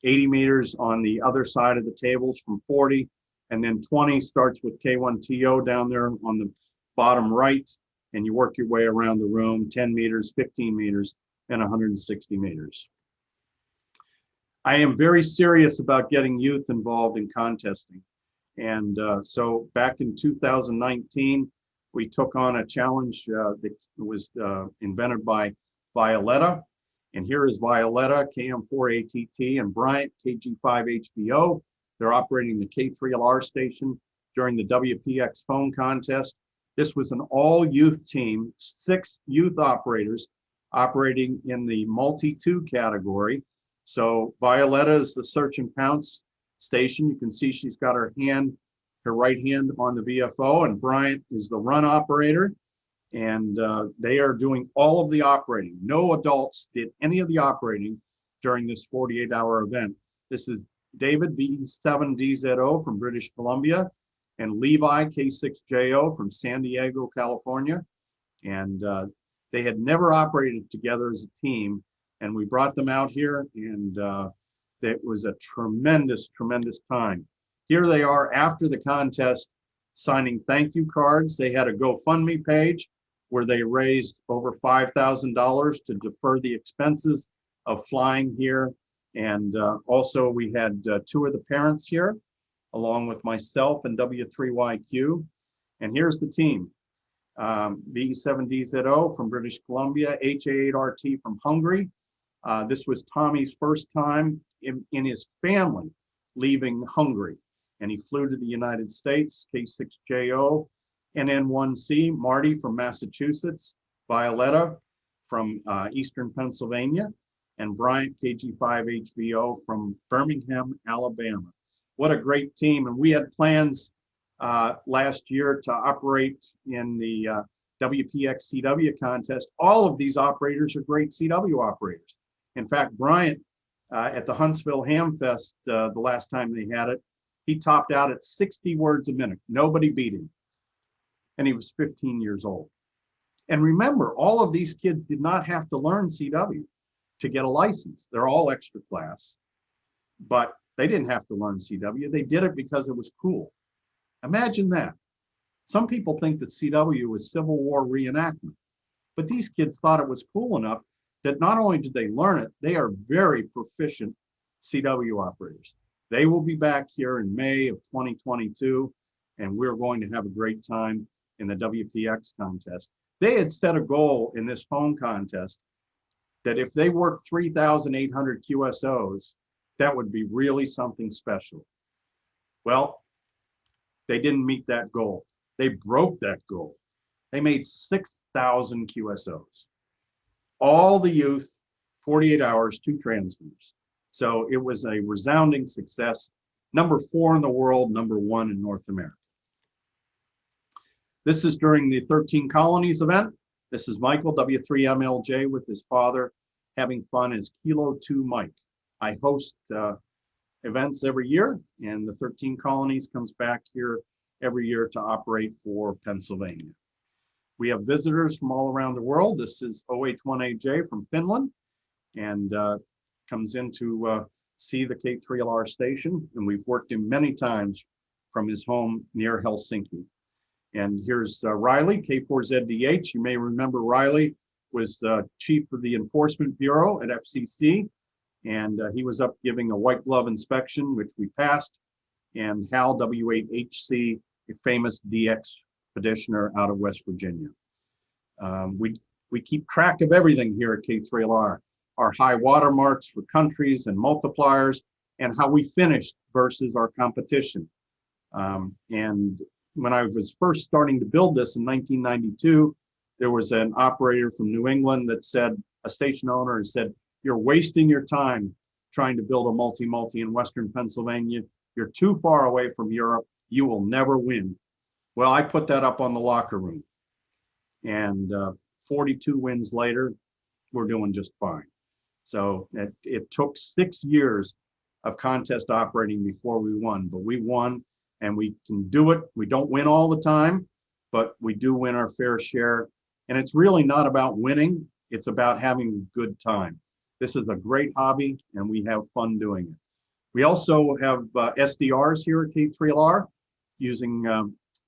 80 meters on the other side of the tables from 40, and then 20 starts with K1TO down there on the bottom right, and you work your way around the room, 10 meters, 15 meters, and 160 meters. I am very serious about getting youth involved in contesting. And so back in 2019, we took on a challenge that was invented by Violetta. And here is Violetta, KM4ATT, and Bryant, KG5HBO. They're operating the K3LR station during the WPX phone contest. This was an all-youth team, 6 youth operators operating in the multi-2 category. So Violetta is the search and pounce station. You can see she's got her right hand on the VFO, and Bryant is the run operator. And they are doing all of the operating. No adults did any of the operating during this 48-hour event. This is David, B7DZO from British Columbia, and Levi, K6JO from San Diego, California. And they had never operated together as a team. And we brought them out here, and it was a tremendous time. Here they are after the contest, signing thank you cards. They had a GoFundMe page where they raised over $5,000 to defer the expenses of flying here. And also we had 2 of the parents here, along with myself and W3YQ. And here's the team. B7DZO from British Columbia, HA8RT from Hungary. This was Tommy's first time in his family leaving Hungary. And he flew to the United States, K6JO, NN1C, Marty from Massachusetts, Violetta from Eastern Pennsylvania, and Bryant, KG5HBO from Birmingham, Alabama. What a great team. And we had plans last year to operate in the WPX CW contest. All of these operators are great CW operators. In fact, Bryant at the Huntsville Hamfest, the last time they had it, he topped out at 60 words a minute. Nobody beat him. And he was 15 years old. And remember, all of these kids did not have to learn CW to get a license. They're all extra class, but they didn't have to learn CW. They did it because it was cool. Imagine that. Some people think that CW was Civil War reenactment, but these kids thought it was cool enough that not only did they learn it, they are very proficient CW operators. They will be back here in May of 2022, and we're going to have a great time in the WPX contest. They had set a goal in this phone contest that if they worked 3,800 QSOs, that would be really something special. Well, they didn't meet that goal. They broke that goal. They made 6,000 QSOs. All the youth, 48 hours, 2 transmitters. So it was a resounding success. Number 4 in the world, number 1 in North America. This is during the 13 Colonies event. This is Michael, W3MLJ, with his father, having fun as Kilo 2 Mike. I host events every year, and the 13 Colonies comes back here every year to operate for Pennsylvania. We have visitors from all around the world. This is OH1AJ from Finland, and comes in to see the K3LR station, and we've worked him many times from his home near Helsinki. And here's Riley, K4ZDH. You may remember Riley was the chief of the Enforcement Bureau at FCC, and he was up giving a white glove inspection, which we passed. And Hal W8HC, a famous DX petitioner out of West Virginia. We keep track of everything here at K3LR, our high water marks for countries and multipliers, and how we finished versus our competition. And when I was first starting to build this in 1992, there was an operator from New England that said, a station owner, and said, "You're wasting your time trying to build a multi-multi in Western Pennsylvania. You're too far away from Europe. You will never win." Well, I put that up on the locker room, and 42 wins later, we're doing just fine. So it took 6 years of contest operating before we won, but we won, and we can do it. We don't win all the time, but we do win our fair share. And it's really not about winning. It's about having a good time. This is a great hobby, and we have fun doing it. We also have SDRs here at K3LR using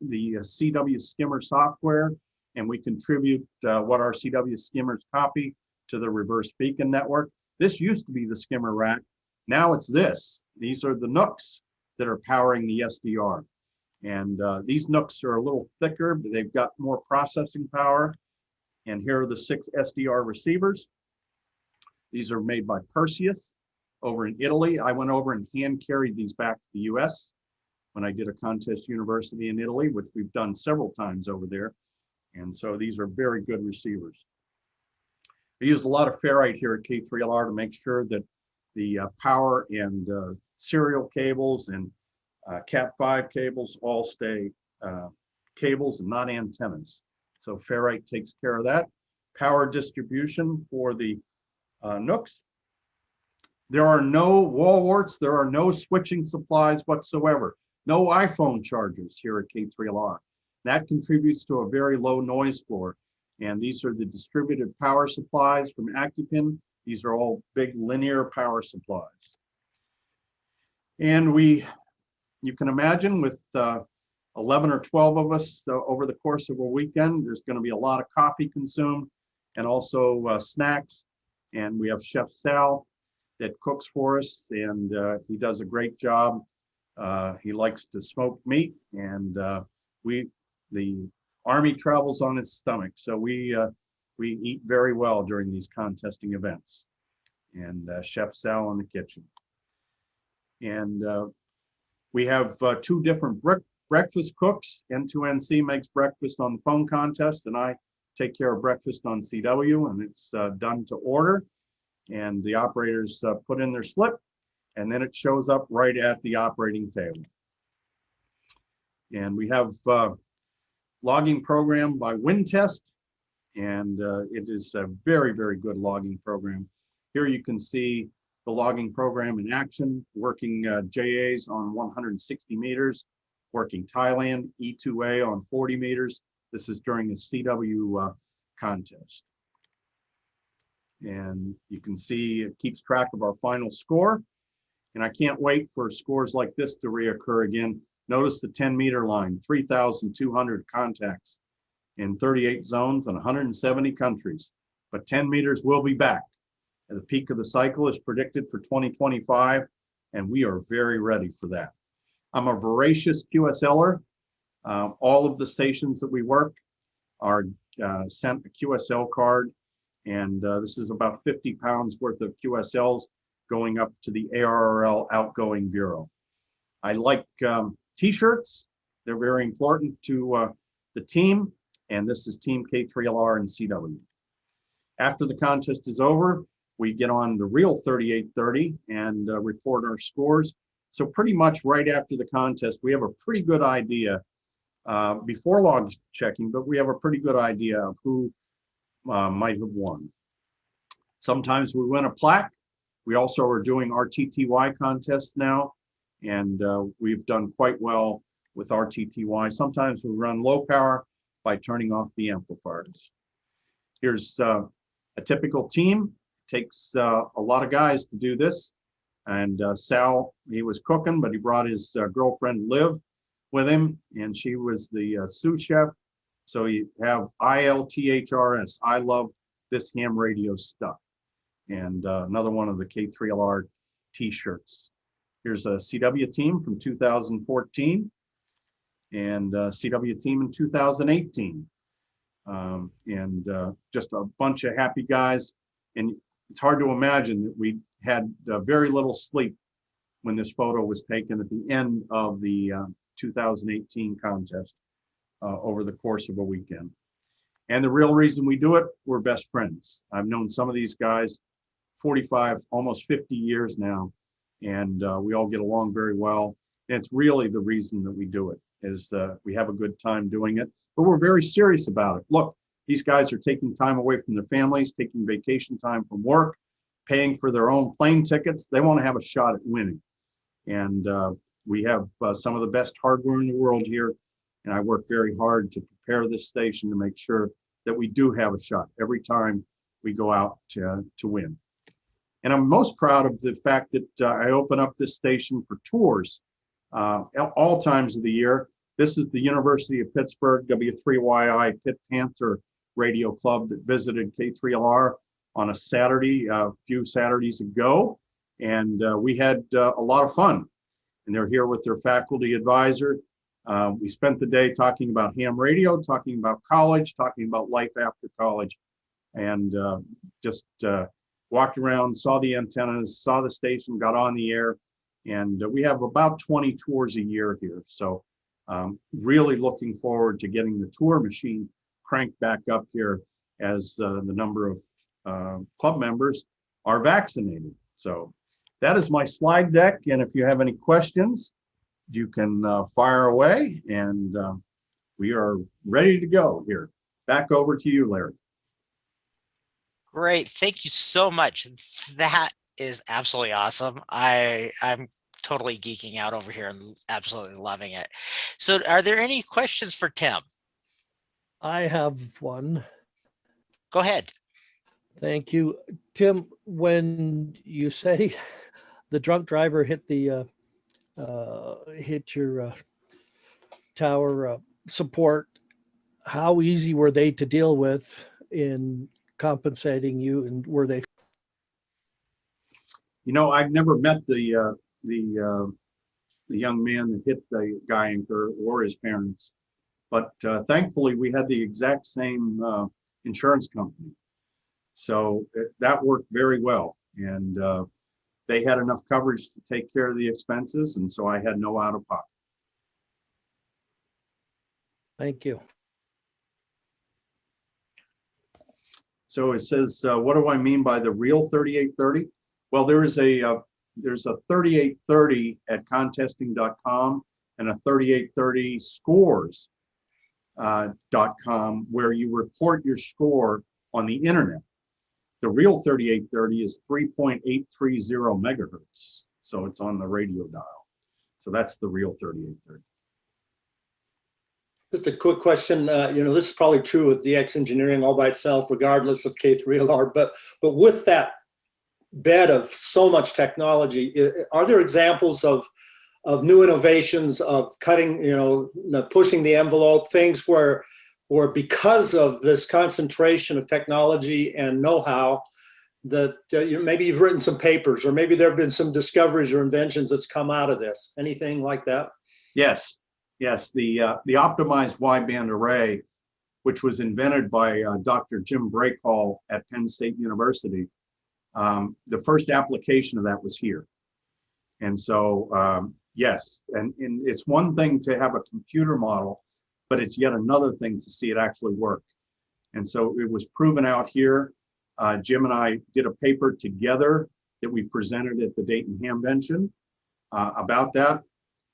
the CW Skimmer software, and we contribute what our CW skimmers copy to the reverse beacon network. This used to be the skimmer rack. Now it's this. These are the Nooks that are powering the SDR. And these Nooks are a little thicker, but they've got more processing power. And here are the 6 SDR receivers. These are made by Perseus over in Italy. I went over and hand carried these back to the US when I did a contest university in Italy, which we've done several times over there. And so these are very good receivers. We use a lot of ferrite here at K3LR to make sure that the power and serial cables and Cat5 cables all stay cables and not antennas. So ferrite takes care of that. Power distribution for the Nooks. There are no wall warts. There are no switching supplies whatsoever. No iPhone chargers here at K3LR. That contributes to a very low noise floor. And these are the distributed power supplies from Accupin. These are all big linear power supplies. And you can imagine with 11 or 12 of us over the course of a weekend, there's going to be a lot of coffee consumed and also snacks. And we have Chef Sal that cooks for us, and he does a great job. He likes to smoke meat, and the Army travels on its stomach, so we eat very well during these contesting events. And Chef Sal in the kitchen. And we have 2 different breakfast cooks. N2NC makes breakfast on the phone contest, and I take care of breakfast on CW, and it's done to order. And the operators put in their slip, and then it shows up right at the operating table. And we have logging program by WindTest, and it is a very, very good logging program. Here you can see the logging program in action, working JAs on 160 meters, working Thailand E2A on 40 meters. This is during a CW contest. And you can see it keeps track of our final score. And I can't wait for scores like this to reoccur again. Notice the 10-meter line, 3,200 contacts in 38 zones and 170 countries. But 10 meters will be back. And the peak of the cycle is predicted for 2025, and we are very ready for that. I'm a voracious QSLer. All of the stations that we work are sent a QSL card, and this is about 50 pounds worth of QSLs going up to the ARRL outgoing bureau. I like t-shirts. They're very important to the team, and this is Team K3LR and CW. After the contest is over, we get on the real 3830 and report our scores. So pretty much right after the contest, we have a pretty good idea before log checking, but we have a pretty good idea of who might have won. Sometimes we win a plaque. We also are doing RTTY contests now, and we've done quite well with RTTY. Sometimes we run low power by turning off the amplifiers. Here's a typical team. Takes a lot of guys to do this. And Sal, he was cooking, but he brought his girlfriend Liv with him, and she was the sous chef. So you have ILTHRS, I love this ham radio stuff. And another one of the K3LR t-shirts. Here's a CW team from 2014 and CW team in 2018. Just a bunch of happy guys. And it's hard to imagine that we had very little sleep when this photo was taken at the end of the 2018 contest over the course of a weekend. And the real reason we do it, we're best friends. I've known some of these guys 45, almost 50 years now, and we all get along very well. And it's really the reason that we do it, is we have a good time doing it, but we're very serious about it. Look, these guys are taking time away from their families, taking vacation time from work, paying for their own plane tickets. They want to have a shot at winning. And we have some of the best hardware in the world here, and I work very hard to prepare this station to make sure that we do have a shot every time we go out to win. And I'm most proud of the fact that I open up this station for tours all times of the year. This is the University of Pittsburgh W3YI Pitt Panther Radio Club that visited K3LR on a Saturday, a few Saturdays ago. And we had a lot of fun. And they're here with their faculty advisor. We spent the day talking about ham radio, talking about college, talking about life after college, and just walked around, saw the antennas, saw the station, got on the air, and we have about 20 tours a year here. So really looking forward to getting the tour machine cranked back up here as the number of club members are vaccinated. So that is my slide deck, and if you have any questions, you can fire away, and we are ready to go here. Back over to you, Larry. Great. Thank you so much. That is absolutely awesome. I'm totally geeking out over here and absolutely loving it. So are there any questions for Tim? I have one. Go ahead. Thank you. Tim, when you say the drunk driver hit the hit your tower support, how easy were they to deal with in compensating you, and were they? You know, I've never met the young man that hit the guy anchor or his parents, but thankfully we had the exact same insurance company, so that worked very well, and they had enough coverage to take care of the expenses, and so I had no out of pocket. Thank you. So it says, what do I mean by the real 3830? Well, there's a 3830 at contesting.com and a 3830 scores.com where you report your score on the internet. The real 3830 is 3.830 megahertz. So it's on the radio dial. So that's the real 3830. Just a quick question. This is probably true with DX engineering all by itself, regardless of K3LR, but with that bed of so much technology, are there examples of new innovations, of cutting, pushing the envelope, things where because of this concentration of technology and know-how, that maybe you've written some papers, or maybe there have been some discoveries or inventions that's come out of this? Anything like that? Yes. The optimized wideband array, which was invented by Dr. Jim Breakhall at Penn State University, the first application of that was here. And so, yes, and it's one thing to have a computer model, but it's yet another thing to see it actually work. And so it was proven out here. Jim and I did a paper together that we presented at the Dayton Hamvention about that.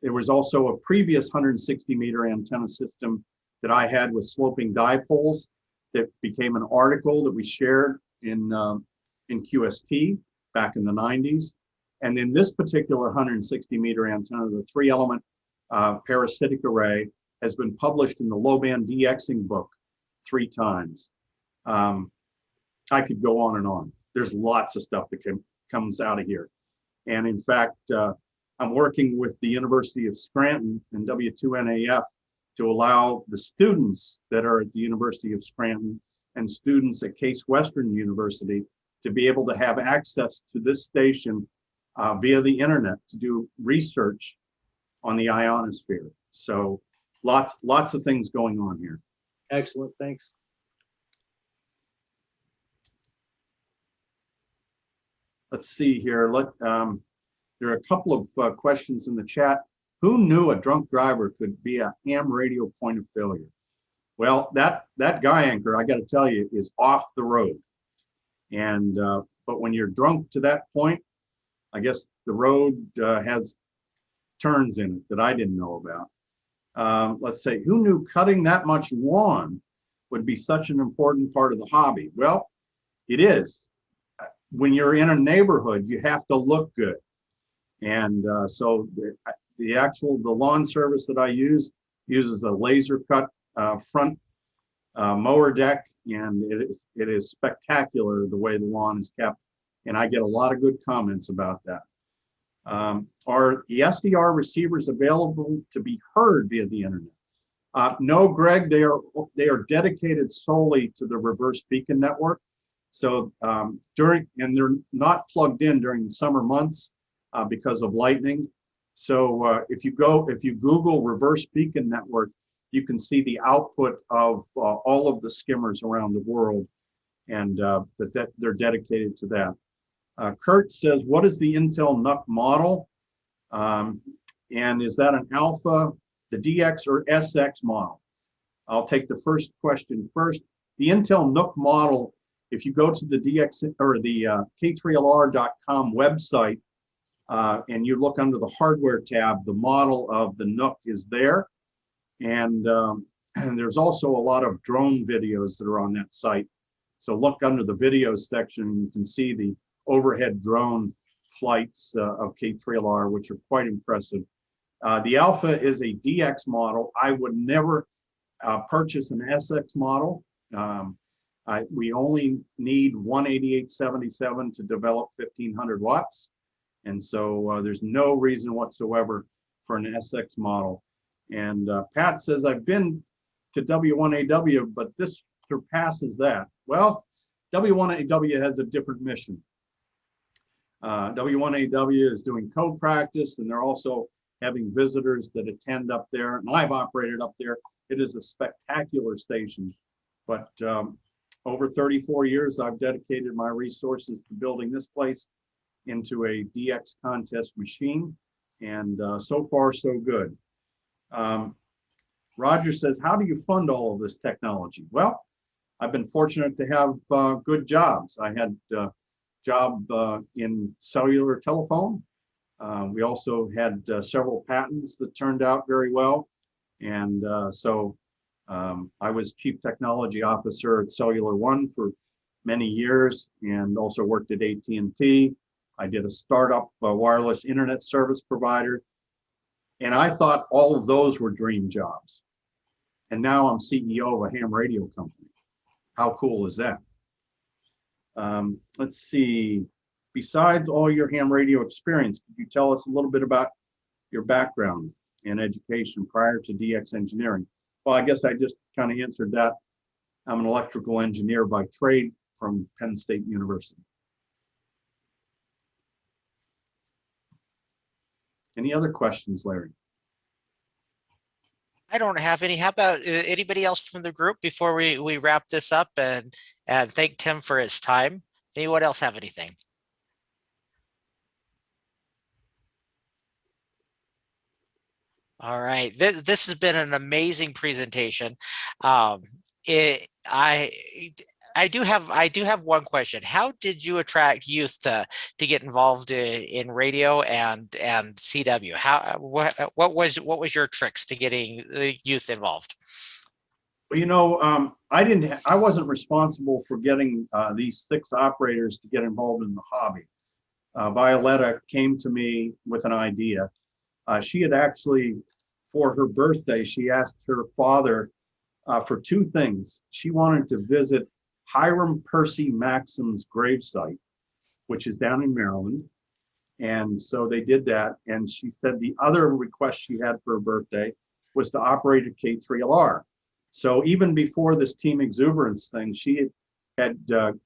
There was also a previous 160-meter antenna system that I had with sloping dipoles that became an article that we shared in QST back in the 90s. And then this particular 160-meter antenna, the 3-element parasitic array, has been published in the low-band DXing book 3 times. I could go on and on. There's lots of stuff that comes out of here. And in fact, I'm working with the University of Scranton and W2NAF to allow the students that are at the University of Scranton and students at Case Western University to be able to have access to this station via the internet to do research on the ionosphere. So lots of things going on here. Excellent, thanks. Let's see here. There are a couple of questions in the chat. Who knew a drunk driver could be a ham radio point of failure? Well, that guy anchor, I got to tell you, is off the road. And but when you're drunk to that point, I guess the road has turns in it that I didn't know about. Let's say, who knew cutting that much lawn would be such an important part of the hobby? Well, it is. When you're in a neighborhood, you have to look good. And so the lawn service that I use uses a laser cut front mower deck, and it is spectacular the way the lawn is kept. And I get a lot of good comments about that. Are the SDR receivers available to be heard via the internet? No, Greg, they are dedicated solely to the reverse beacon network. So and they're not plugged in during the summer months because of lightning. So if you Google reverse beacon network, you can see the output of all of the skimmers around the world, and that they're dedicated to that. Kurt says, what is the Intel NUC model? And is that an alpha, the DX or SX model? I'll take the first question first. The Intel NUC model, if you go to the DX or the K3LR.com website and you look under the hardware tab, the model of the NUC is there. And there's also a lot of drone videos that are on that site. So look under the videos section and you can see the overhead drone flights of K3LR, which are quite impressive. The Alpha is a DX model. I would never purchase an SX model. We only need 18877 to develop 1500 watts. And so there's no reason whatsoever for an SX model. And Pat says, I've been to W1AW, but this surpasses that. Well, W1AW has a different mission. W1AW is doing code practice, and they're also having visitors that attend up there. And I've operated up there. It is a spectacular station. But over 34 years, I've dedicated my resources to building this place into a DX contest machine. And so far, so good. Roger says, how do you fund all of this technology? Well, I've been fortunate to have good jobs. I had a job in cellular telephone. We also had several patents that turned out very well. And so I was Chief Technology Officer at Cellular One for many years and also worked at AT&T. I did a startup wireless internet service provider. And I thought all of those were dream jobs. And now I'm CEO of a ham radio company. How cool is that? Let's see. Besides all your ham radio experience, could you tell us a little bit about your background and education prior to DX engineering? Well, I guess I just kind of answered that. I'm an electrical engineer by trade from Penn State University. Any other questions, Larry? I don't have any. How about anybody else from the group before we wrap this up and thank Tim for his time? Anyone else have anything? All right, this has been an amazing presentation. I do have one question. How did you attract youth to get involved in radio and CW? What was your tricks to getting the youth involved? Well, you know, I wasn't responsible for getting these 6 operators to get involved in the hobby. Violetta came to me with an idea. She had actually, for her birthday, she asked her father for 2 things. She wanted to visit Hiram Percy Maxim's gravesite, which is down in Maryland. And so they did that. And she said the other request she had for her birthday was to operate a K3LR. So even before this Team Exuberance thing, she had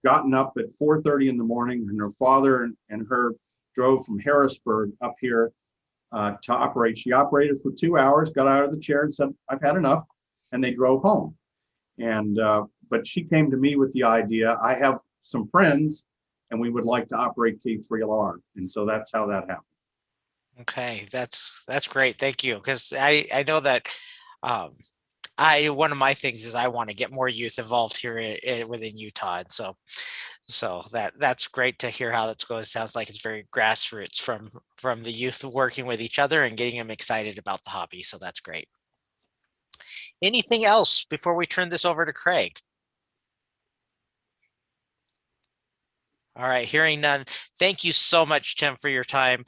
gotten up at 4:30 in the morning, and her father and her drove from Harrisburg up here to operate. She operated for 2 hours, got out of the chair and said, "I've had enough," and they drove home. And but she came to me with the idea, I have some friends and we would like to operate K3LR. And so that's how that happened. Okay, that's great. Thank you. Because I know that one of my things is I want to get more youth involved here within Utah, and so that's great to hear how that's going. It sounds like it's very grassroots from the youth working with each other and getting them excited about the hobby. So that's great. Anything else before we turn this over to Craig? All right, hearing none. Thank you so much, Tim, for your time.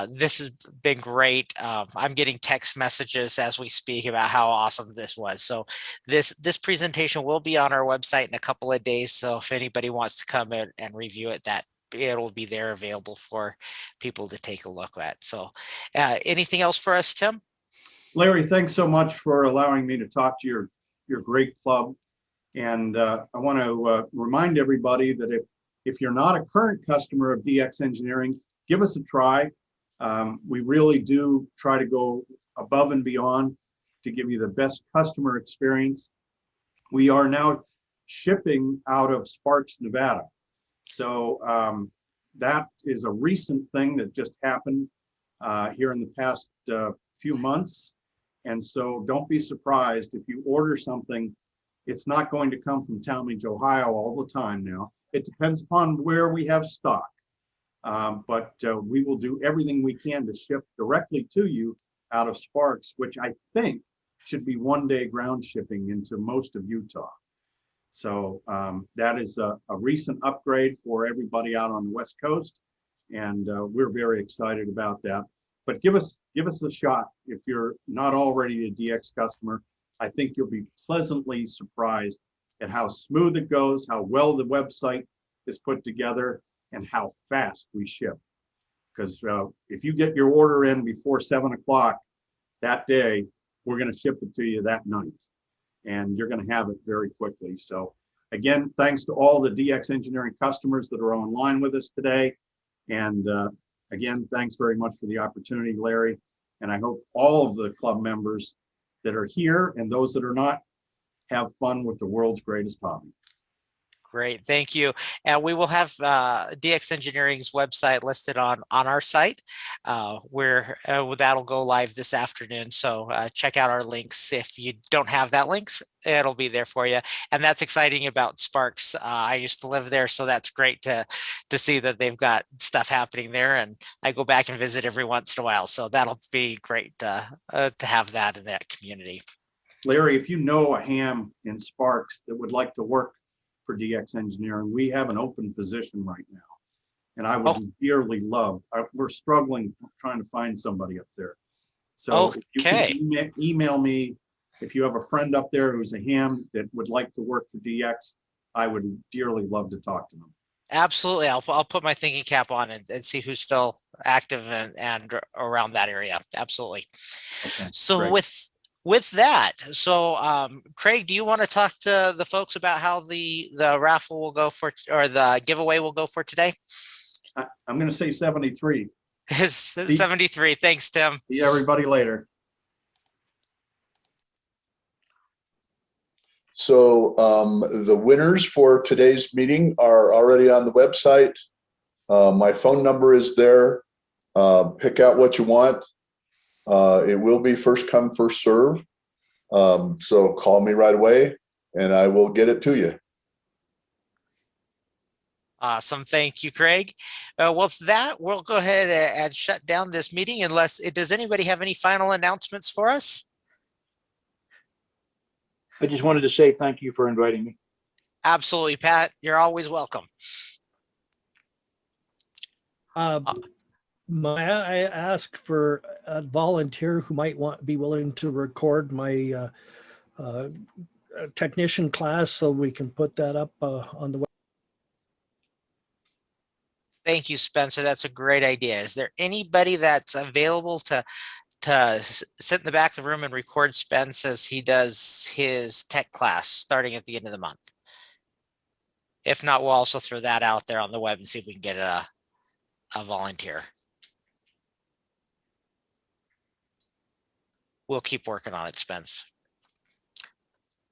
This has been great. I'm getting text messages as we speak about how awesome this was. So this presentation will be on our website in a couple of days. So if anybody wants to come in and review it, that it'll be there available for people to take a look at. So anything else for us, Tim? Larry, thanks so much for allowing me to talk to your great club. And I want to remind everybody that if you're not a current customer of DX Engineering, give us a try. We really do try to go above and beyond to give you the best customer experience. We are now shipping out of Sparks, Nevada. So that is a recent thing that just happened here in the past few months. And so don't be surprised if you order something. It's not going to come from Talmadge, Ohio all the time now. It depends upon where we have stock. But we will do everything we can to ship directly to you out of Sparks, which I think should be one-day ground shipping into most of Utah. So that is a recent upgrade for everybody out on the West Coast. And we're very excited about that. But give us a shot. If you're not already a DX customer, I think you'll be pleasantly surprised at how smooth it goes, how well the website is put together, and how fast we ship. Because if you get your order in before 7 o'clock that day, we're going to ship it to you that night. And you're going to have it very quickly. So again, thanks to all the DX Engineering customers that are online with us today. And again, thanks very much for the opportunity, Larry. And I hope all of the club members that are here and those that are not have fun with the world's greatest hobby. Great, thank you. And we will have DX Engineering's website listed on our site, where that'll go live this afternoon. So check out our links. If you don't have that links, it'll be there for you. And that's exciting about Sparks. I used to live there, so that's great to see that they've got stuff happening there. And I go back and visit every once in a while. So that'll be great to have that in that community. Larry, if you know a ham in Sparks that would like to work for DX Engineering, we have an open position right now. And I would dearly love, we're struggling trying to find somebody up there. So if you can email me, if you have a friend up there who's a ham that would like to work for DX, I would dearly love to talk to them. Absolutely. I'll put my thinking cap on and see who's still active and around that area. Absolutely. Okay, so great. With that, so Craig, do you want to talk to the folks about how the raffle will go for, or the giveaway will go for today? I'm going to say 73. It's 73. Thanks, Tim. See everybody later. So the winners for today's meeting are already on the website. My phone number is there. Pick out what you want. It will be first come, first serve. So call me right away and I will get it to you. Awesome. Thank you, Craig. With that, we'll go ahead and shut down this meeting does anybody have any final announcements for us? I just wanted to say thank you for inviting me. Absolutely, Pat. You're always welcome. I ask for a volunteer who might be willing to record my technician class so we can put that up on the website. Thank you, Spencer. That's a great idea. Is there anybody that's available to sit in the back of the room and record Spence as he does his tech class starting at the end of the month? If not, we'll also throw that out there on the web and see if we can get a volunteer. We'll keep working on it, Spence.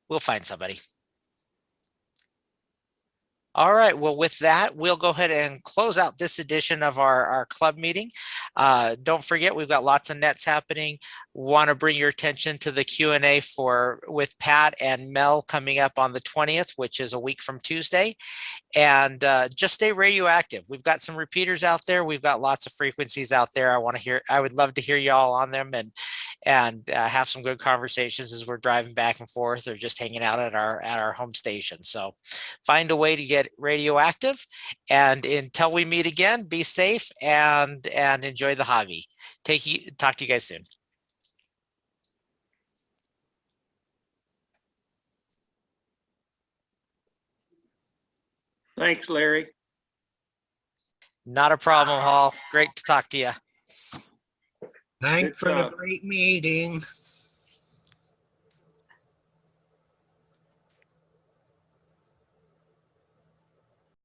We'll find somebody. All right, well, with that, we'll go ahead and close out this edition of our club meeting. Don't forget, we've got lots of nets happening. Want to bring your attention to the Q&A with Pat and Mel coming up on the 20th, which is a week from Tuesday. And just stay radioactive. We've got some repeaters out there. We've got lots of frequencies out there. I would love to hear y'all on them and have some good conversations as we're driving back and forth or just hanging out at our home station. So find a way to get radioactive. And until we meet again, be safe and enjoy the hobby. Talk to you guys soon. Thanks, Larry. Not a problem, Hall. Great to talk to you. Thanks Good for the job. great meeting.